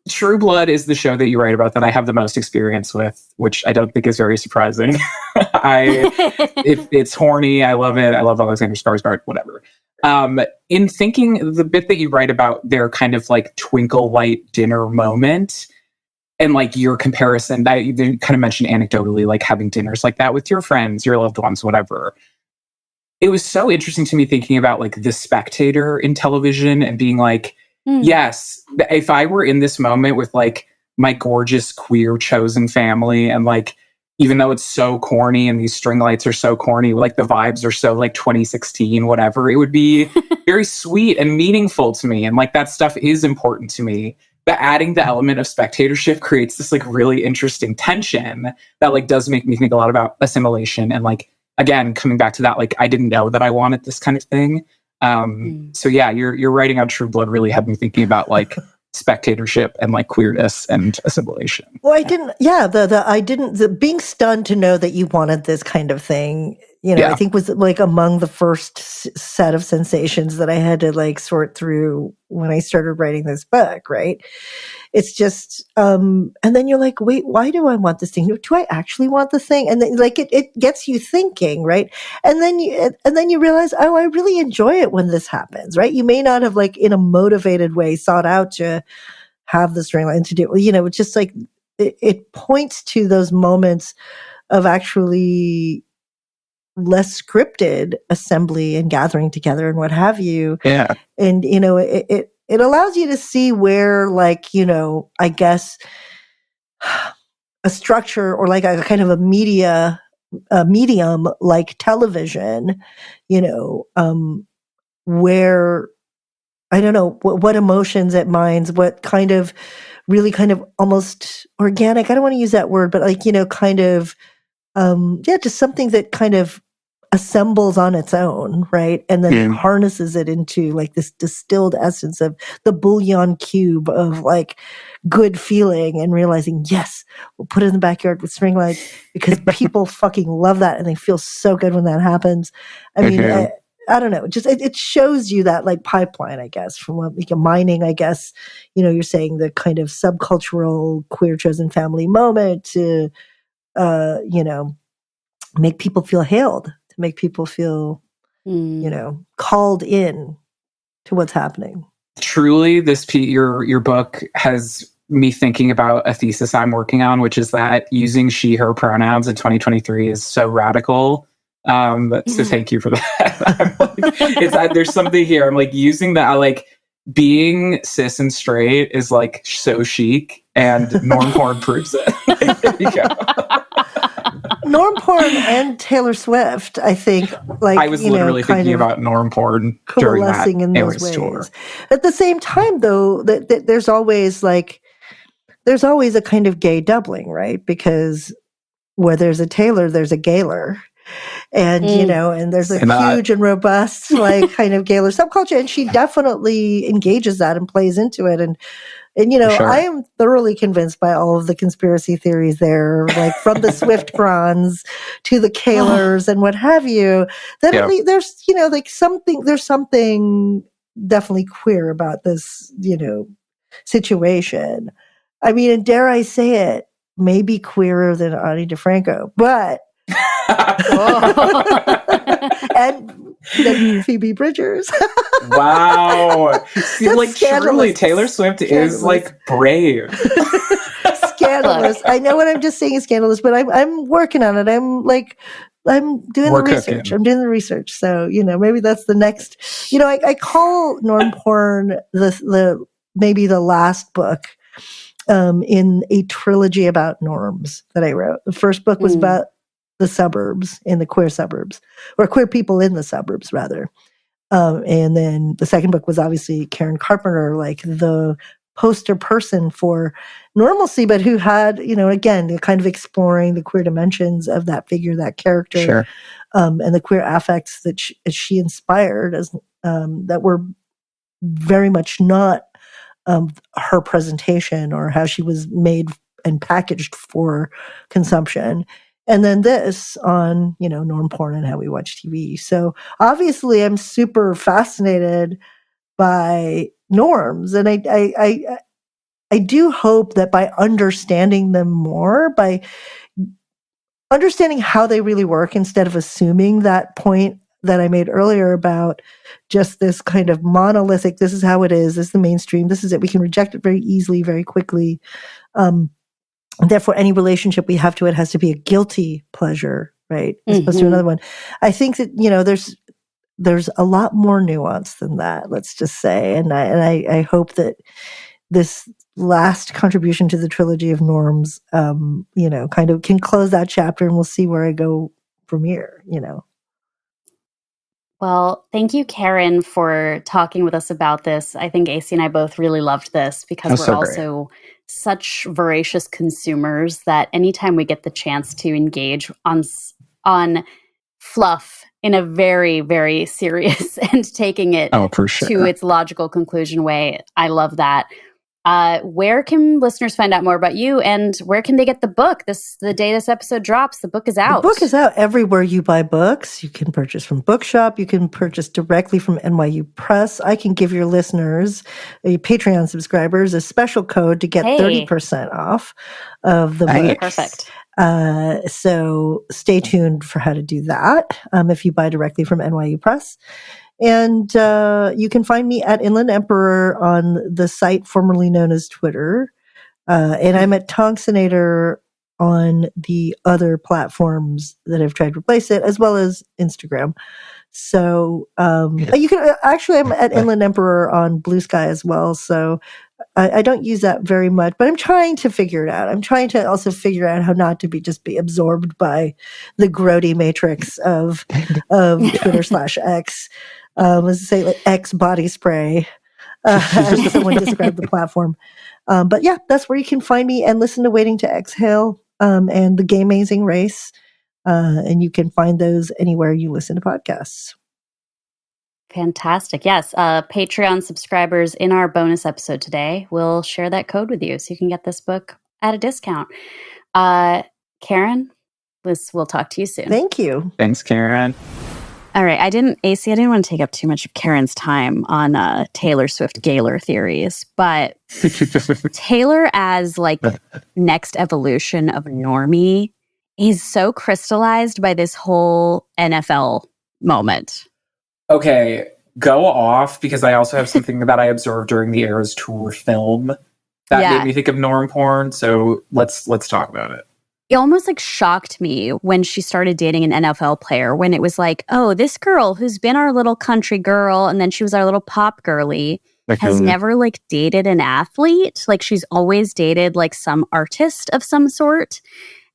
True Blood is the show that you write about that I have the most experience with, which I don't think is very surprising. It's horny. I love it. I love Alexander Skarsgård, whatever. In thinking the bit that you write about their kind of like twinkle light dinner moment and like your comparison that you kind of mentioned anecdotally, like having dinners like that with your friends, your loved ones, whatever. It was so interesting to me thinking about like the spectator in television and being like, yes, if I were in this moment with like my gorgeous queer chosen family and like, even though it's so corny and these string lights are so corny, like the vibes are so like 2016, whatever, it would be very sweet and meaningful to me. And like that stuff is important to me. But adding the element of spectatorship creates this like really interesting tension that like does make me think a lot about assimilation. And like, again, coming back to that, like I didn't know that I wanted this kind of thing. So yeah, your writing on True Blood really had me thinking about like spectatorship and like queerness and assimilation. Well, I didn't. Yeah, the being stunned to know that you wanted this kind of thing. I think was like among the first set of sensations that I had to like sort through when I started writing this book. Right? It's just, and then you're like, wait, why do I want this thing? Do I actually want the thing? And then like it gets you thinking, right? And then you realize, oh, I really enjoy it when this happens, right? You may not have like in a motivated way sought out to have the string line to do, it's just like it points to those moments of actually less scripted assembly and gathering together and what have you. Yeah. And, it allows you to see where, like, I guess a structure or like a kind of a medium like television, where, I don't know, what emotions it mines, what kind of really kind of almost organic, I don't want to use that word, but like, kind of, just something that kind of assembles on its own, right? And then harnesses it into like this distilled essence of the bouillon cube of like good feeling and realizing, yes, we'll put it in the backyard with string lights because people fucking love that and they feel so good when that happens. I mean, I don't know, just it shows you that like pipeline, I guess, from like a mining, I guess, you're saying the kind of subcultural queer chosen family moment to, make people feel hailed, to make people feel, called in to what's happening. Truly, your book has me thinking about a thesis I'm working on, which is that using she, her pronouns in 2023 is so radical. So thank you for that. There's something here. I'm like using that, like being cis and straight is like so chic, and norm porn proves it. There you go. Norm porn and Taylor Swift, I think, like I was literally thinking about norm porn during that in those ways. Tour. At the same time, though, that there's always a kind of gay doubling, right? Because where there's a Taylor, there's a Gaylor. And, and there's a huge and robust, like, kind of Gaylor subculture. And she definitely engages that and plays into it. And sure. I am thoroughly convinced by all of the conspiracy theories there, like from the Swift Grons to the Kaylors and what have you, that at least there's, there's something definitely queer about this, situation. I mean, and dare I say it, maybe queerer than Ani DeFranco, but and Phoebe Bridgers. Wow. See, like truly, Taylor Swift is like brave. Scandalous. I know what I'm just saying is scandalous, but I'm working on it. I'm doing the research. I'm doing the research. So, maybe that's the next, I call norm porn the maybe the last book in a trilogy about norms that I wrote. The first book was about the suburbs, in the queer suburbs, or queer people in the suburbs, rather. And then the second book was obviously Karen Carpenter, like the poster person for normalcy, but who had, again, kind of exploring the queer dimensions of that figure, that character, sure. And the queer affects that she inspired as that were very much not her presentation or how she was made and packaged for consumption. And then this on, norm porn and how we watch TV. So obviously I'm super fascinated by norms. And I do hope that by understanding them more, by understanding how they really work instead of assuming that point that I made earlier about just this kind of monolithic, this is how it is, this is the mainstream, this is it. We can reject it very easily, very quickly. And therefore, any relationship we have to it has to be a guilty pleasure, right? As opposed to another one. I think that, there's a lot more nuance than that, let's just say. And I hope that this last contribution to the trilogy of norms, kind of can close that chapter, and we'll see where I go from here, Well, thank you, Karen, for talking with us about this. I think AC and I both really loved this because we're also such voracious consumers that anytime we get the chance to engage on fluff in a very, very serious and taking it to its logical conclusion way, I love that. Where can listeners find out more about you, and where can they get the book? The day this episode drops, the book is out. The book is out everywhere you buy books. You can purchase from Bookshop. You can purchase directly from NYU Press. I can give your listeners, Patreon subscribers, a special code to get 30% off of the book. Perfect. So stay tuned for how to do that if you buy directly from NYU Press. And you can find me at Inland Emperor on the site formerly known as Twitter. And I'm at Tongsonator on the other platforms that have tried to replace it, as well as Instagram. So you can actually, I'm at Inland Emperor on Blue Sky as well. So I don't use that very much, but I'm trying to figure it out. I'm trying to also figure out how not to be absorbed by the grody matrix of Twitter/X. Let's say like X body spray, as someone described the platform. But yeah, that's where you can find me and listen to Waiting to Exhale and the Gay Amazing Race. And you can find those anywhere you listen to podcasts. Fantastic. Yes. Patreon subscribers in our bonus episode today will share that code with you so you can get this book at a discount. Karen, we'll talk to you soon. Thank you. Thanks, Karen. All right. I didn't want to take up too much of Karen's time on Taylor Swift Gaylor theories, but Taylor as like next evolution of normie is so crystallized by this whole NFL moment. Okay, go off, because I also have something that I observed during the Eras Tour film that made me think of norm porn. So let's talk about it. It almost like shocked me when she started dating an NFL player, when it was like, oh, this girl who's been our little country girl and then she was our little pop girly has never like dated an athlete. Like she's always dated like some artist of some sort.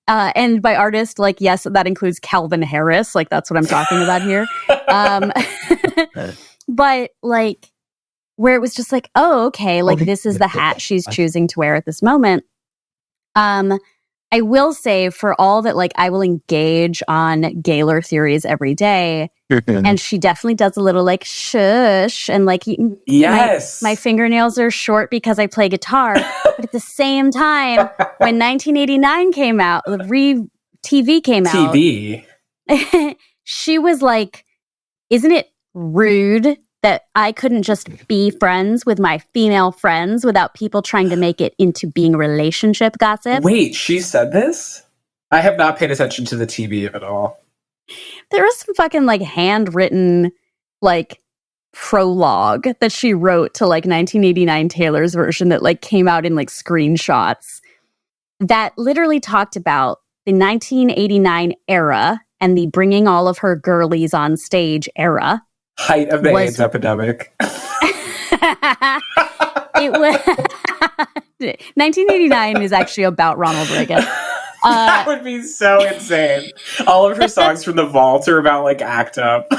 And by artist, like, yes, that includes Calvin Harris. Like, that's what I'm talking about here. But like, where it was just like, oh, okay, like this is the hat she's choosing to wear at this moment. I will say, for all that, like, I will engage on Gaylor theories every day, and she definitely does a little like shush and like, yes, my fingernails are short because I play guitar. But at the same time, when 1989 came out, the TV came out, she was like, "Isn't it rude that I couldn't just be friends with my female friends without people trying to make it into being a relationship gossip?" Wait, she said this? I have not paid attention to the TV at all. There was some fucking like handwritten like prologue that she wrote to like 1989 Taylor's version that like came out in like screenshots that literally talked about the 1989 era and the bringing all of her girlies on stage era. Height of the AIDS epidemic. It was 1989 is actually about Ronald Reagan. That would be so insane. All of her songs from the vault are about like ACT UP.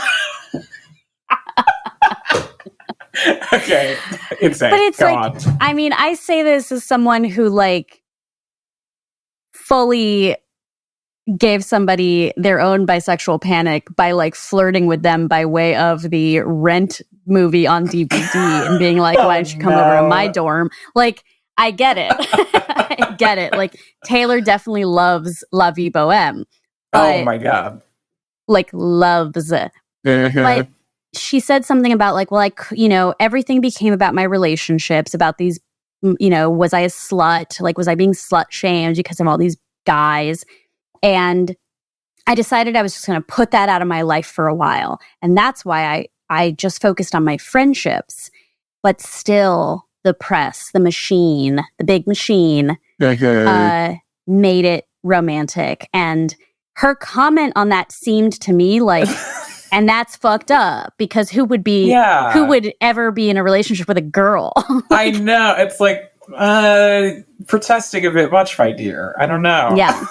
Okay, insane. But it's Go like, on. I mean, I say this as someone who like fully gave somebody their own bisexual panic by like flirting with them by way of the Rent movie on DVD and being like, why don't you come over to my dorm? Like, I get it. I get it. Like, Taylor definitely loves La Vie Boheme. Oh my God. Like, loves it. But she said something about like, well, like, you know, everything became about my relationships, about these, you know, was I a slut? Like, was I being slut shamed because of all these guys? And I decided I was just going to put that out of my life for a while. And that's why I just focused on my friendships. But still, the press, the machine, the big machine, made it romantic. And her comment on that seemed to me like, and that's fucked up, because who would ever be in a relationship with a girl? I know. It's like, protesting a bit much, my dear. I don't know. Yeah.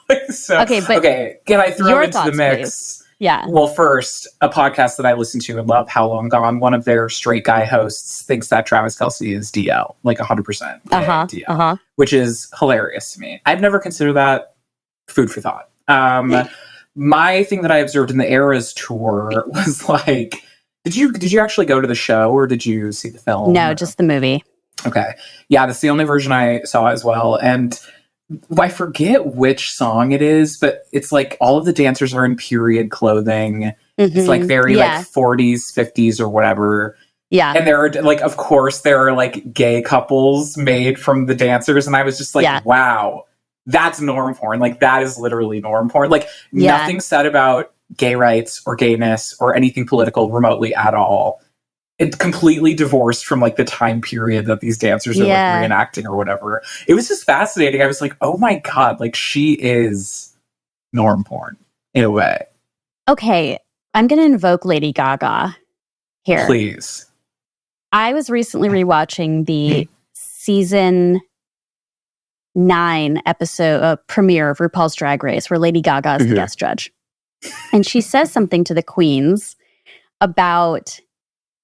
Can I throw into the mix? Please. Yeah. Well, first, a podcast that I listen to and love, How Long Gone, one of their straight guy hosts thinks that Travis Kelce is DL, like 100% DL, which is hilarious to me. I've never considered that. Food for thought. My thing that I observed in the Eras tour was like, did you actually go to the show or did you see the film? No, just the movie. Okay. Yeah, that's the only version I saw as well. And I forget which song it is, but it's like all of the dancers are in period clothing. Mm-hmm. It's like very like 40s, 50s or whatever. Yeah. And there are like, of course, there are like gay couples made from the dancers. And I was just like, wow, that's norm porn. Like that is literally norm porn. Like nothing said about gay rights or gayness or anything political remotely at all. It's completely divorced from like the time period that these dancers are like reenacting or whatever. It was just fascinating. I was like, oh my God, like she is norm porn in a way. Okay. I'm going to invoke Lady Gaga here. Please. I was recently rewatching the season 9 episode premiere of RuPaul's Drag Race, where Lady Gaga is the guest judge. And she says something to the queens about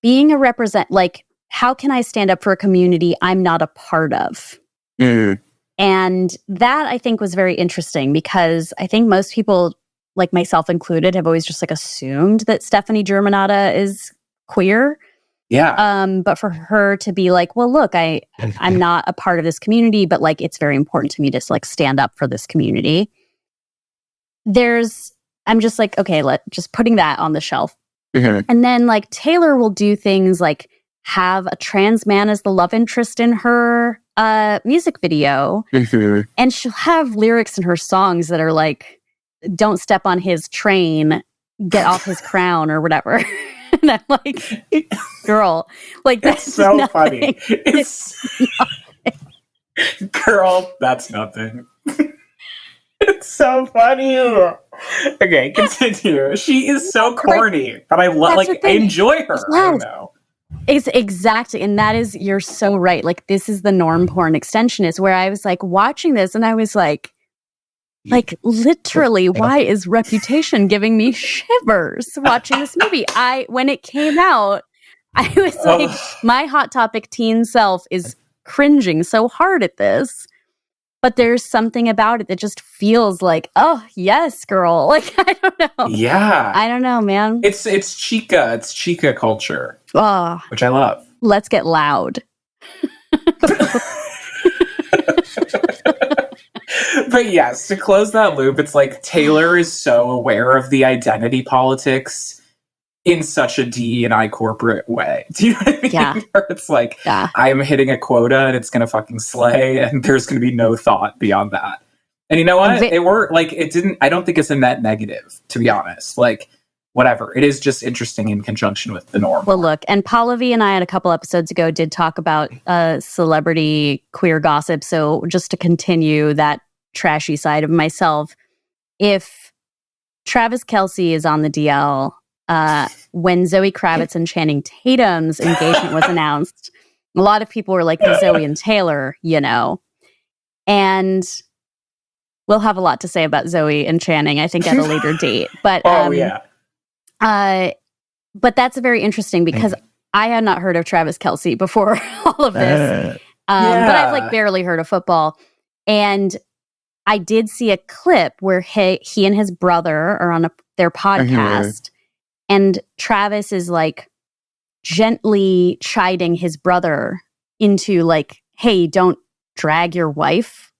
being a like, how can I stand up for a community I'm not a part of? And that, I think, was very interesting, because I think most people like myself included, have always just like assumed that Stephanie Germanotta is queer. Yeah. But for her to be like, well, look, I'm not a part of this community, but like it's very important to me to like stand up for this community. I'm just like, okay, just putting that on the shelf. Mm-hmm. And then like Taylor will do things like have a trans man as the love interest in her music video. Mm-hmm. And she'll have lyrics in her songs that are like, don't step on his train, get off his crown or whatever. And I'm like, girl, like that's so nothing. funny. It's girl, that's nothing. It's so funny. Okay, continue. She is so corny, but I enjoy her. Yes. I don't know. It's exactly, and that is, you're so right. Like this is the norm porn extension, is where I was like watching this and I was like literally, why is Reputation giving me shivers watching this movie? When it came out, I was like, my Hot Topic teen self is cringing so hard at this. But there's something about it that just feels like, oh, yes, girl. Like, I don't know. Yeah. I don't know, man. It's chica. It's chica culture, which I love. Let's get loud. But yes, to close that loop, it's like Taylor is so aware of the identity politics in such a DE&I corporate way. Do you know what I mean? Yeah. Where it's like, I'm hitting a quota and it's going to fucking slay and there's going to be no thought beyond that. And you know what? I don't think it's a net negative, to be honest. Like, whatever. It is just interesting in conjunction with the norm. Well, look, and Pallavi and I, at a couple episodes ago, did talk about celebrity queer gossip. So just to continue that trashy side of myself, if Travis Kelce is on the DL, when Zoe Kravitz and Channing Tatum's engagement was announced, a lot of people were like, Zoe and Taylor, you know. And we'll have a lot to say about Zoe and Channing, I think, at a later date. But but that's very interesting because I had not heard of Travis Kelce before all of this. But I've like barely heard of football. And I did see a clip where he and his brother are on their podcast, and Travis is like gently chiding his brother into like, hey, don't drag your wife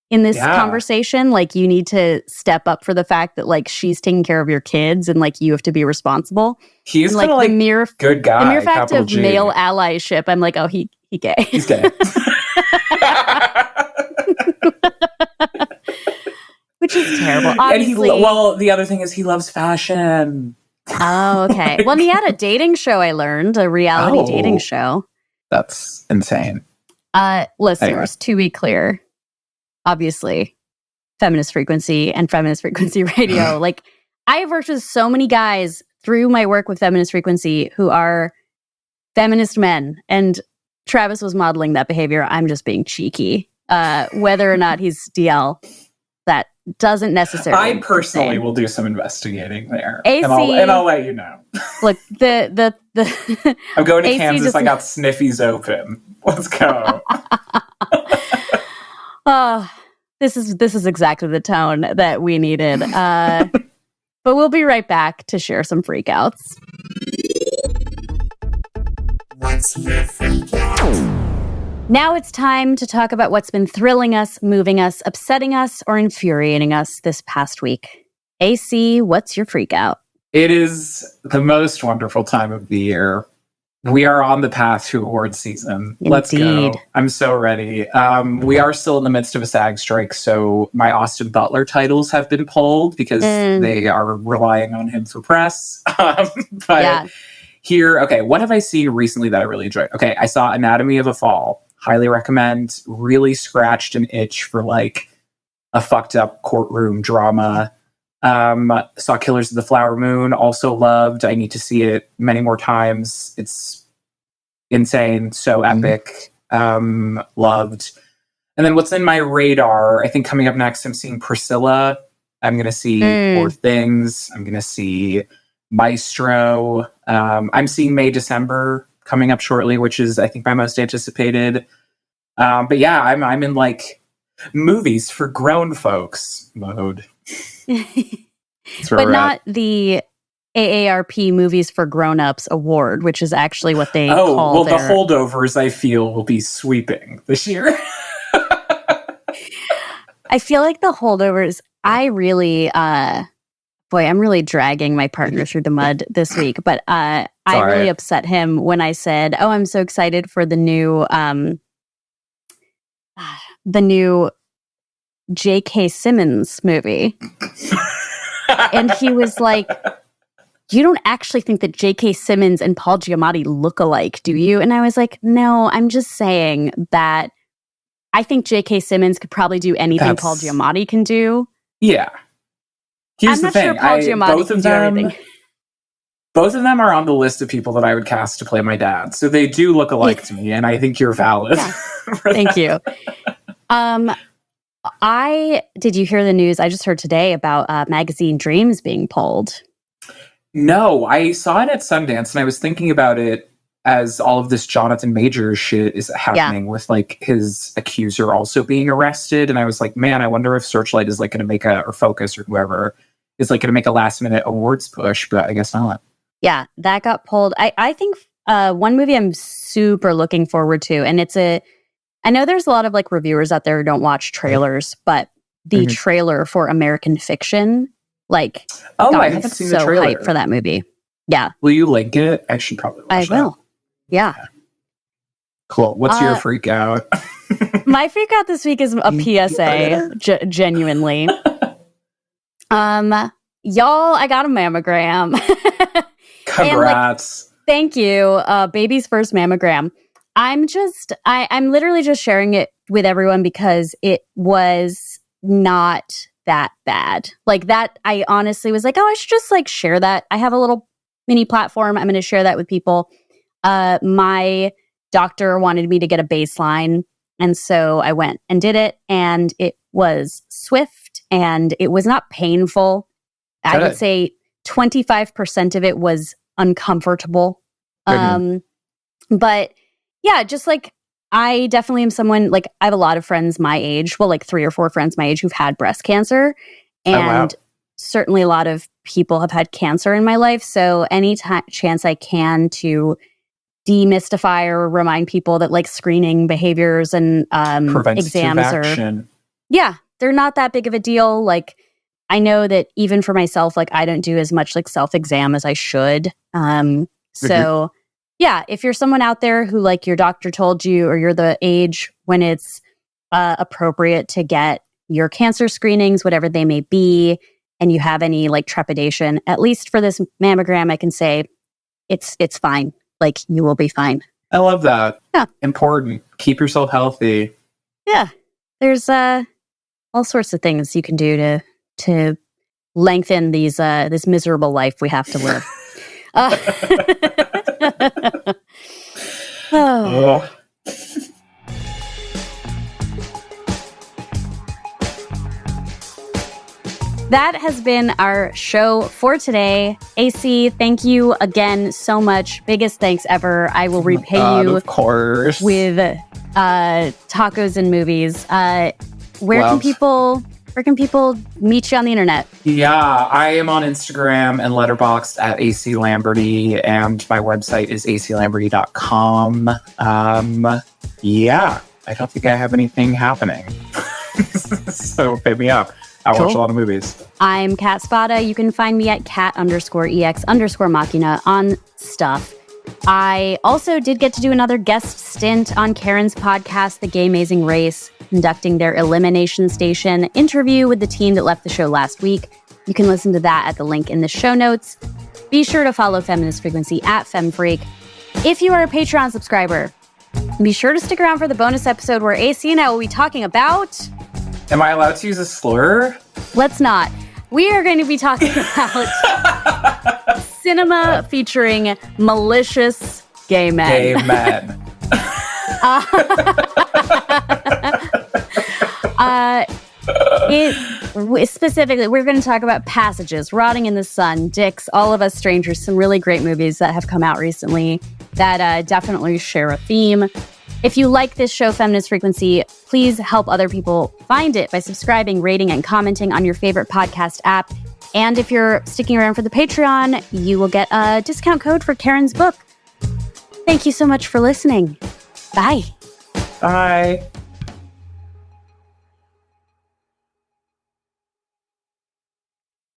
in this conversation. Like, you need to step up for the fact that like she's taking care of your kids and like you have to be responsible. He's like the mere good guy. The mere fact of male allyship, I'm like, oh, he gay. He's gay. Which is terrible. Obviously. And the other thing is he loves fashion. Oh, okay. Well, he had a dating show, I learned, a reality dating show. That's insane. Listeners, to be clear, obviously, Feminist Frequency and Feminist Frequency Radio. Like, I have worked with so many guys through my work with Feminist Frequency who are feminist men, and Travis was modeling that behavior. I'm just being cheeky. Whether or not he's DL, that doesn't necessarily. I personally will do some investigating there, AC, and I'll let you know. Look, the I'm going to AC Kansas. I got sniffies open. Let's go. This is exactly the tone that we needed. But we'll be right back to share some freakouts. What's your freakout? Now it's time to talk about what's been thrilling us, moving us, upsetting us, or infuriating us this past week. AC, what's your freakout? It is the most wonderful time of the year. We are on the path to award season. Indeed. Let's go. I'm so ready. We are still in the midst of a SAG strike, so my Austin Butler titles have been pulled because they are relying on him for press. Here, okay, what have I seen recently that I really enjoyed? Okay, I saw Anatomy of a Fall. Highly recommend. Really scratched an itch for like a fucked up courtroom drama. Saw Killers of the Flower Moon. Also loved. I need to see it many more times. It's insane. So epic. Loved. And then what's in my radar? I think coming up next, I'm seeing Priscilla. I'm going to see Poor Things. I'm going to see Maestro. I'm seeing May December coming up shortly, which is, I think, my most anticipated. But yeah, I'm in like movies for grown folks mode. But not the AARP Movies for Grown-Ups Award, which is actually what they call the holdovers, I feel, will be sweeping this year. I feel like the holdovers, I really, I'm really dragging my partner through the mud this week, but I really upset him when I said, "Oh, I'm so excited for the new J.K. Simmons movie." And he was like, "You don't actually think that J.K. Simmons and Paul Giamatti look alike, do you?" And I was like, "No, I'm just saying that I think J.K. Simmons could probably do anything Paul Giamatti can do." Yeah. Here's the thing. I'm not sure Paul Giamatti can do everything. Both of them are on the list of people that I would cast to play my dad. So they do look alike to me, and I think you're valid. Yeah. Thank you. Did you hear the news? I just heard today about Magazine Dreams being pulled. No, I saw it at Sundance, and I was thinking about it as all of this Jonathan Majors shit is happening with like his accuser also being arrested. And I was like, man, I wonder if Searchlight is like going to make or Focus or whoever is like going to make a last minute awards push, but I guess not. Yeah, that got pulled. I think one movie I'm super looking forward to, and I know there's a lot of like reviewers out there who don't watch trailers, but the trailer for American Fiction, like, I haven't seen the trailer. Hyped for that movie. Yeah. Will you link it? I should probably watch that. I will. Yeah. Cool. What's your freak out? My freak out this week is a PSA, genuinely. Y'all, I got a mammogram. Congrats. Thank you. Baby's first mammogram. I'm literally just sharing it with everyone because it was not that bad. Like that, I honestly was like, oh, I should just like share that. I have a little mini platform. I'm going to share that with people. My doctor wanted me to get a baseline. And so I went and did it, and it was swift and it was not painful. I would say 25% of it was uncomfortable. But yeah, just like I definitely am someone, like I have a lot of friends my age, well, like 3 or 4 friends my age who've had breast cancer. And certainly a lot of people have had cancer in my life. So any chance I can to demystify or remind people that like screening behaviors and exams they're not that big of a deal. Like I know that even for myself, like I don't do as much like self-exam as I should. So yeah, if you're someone out there who like your doctor told you, or you're the age when it's appropriate to get your cancer screenings, whatever they may be, and you have any like trepidation, at least for this mammogram, I can say it's fine. Like you will be fine. I love that. Yeah. Important. Keep yourself healthy. Yeah. There's all sorts of things you can do to lengthen this miserable life we have to live. That has been our show for today. AC, thank you again so much. Biggest thanks ever. I will repay you, of course, with tacos and movies. Where can people meet you on the internet? Yeah, I am on Instagram and Letterboxd at AC Lamberty, and my website is aclamberty.com. Yeah, I don't think I have anything happening. So hit me up. I watch a lot of movies. I'm Kat Spada. You can find me at cat_EX_machina on stuff. I also did get to do another guest stint on Karen's podcast, The Gay Amazing Race, conducting their Elimination Station interview with the team that left the show last week. You can listen to that at the link in the show notes. Be sure to follow Feminist Frequency at FemFreak. If you are a Patreon subscriber, be sure to stick around for the bonus episode where AC and I will be talking about... Am I allowed to use a slur? Let's not. We are going to be talking about cinema featuring malicious gay men. Gay men. Specifically, we're going to talk about Passages, Rotting in the Sun, Dicks, All of Us Strangers, some really great movies that have come out recently that definitely share a theme. If you like this show, Feminist Frequency, please help other people find it by subscribing, rating, and commenting on your favorite podcast app. And if you're sticking around for the Patreon, you will get a discount code for Karen's book. Thank you so much for listening. Bye. Bye.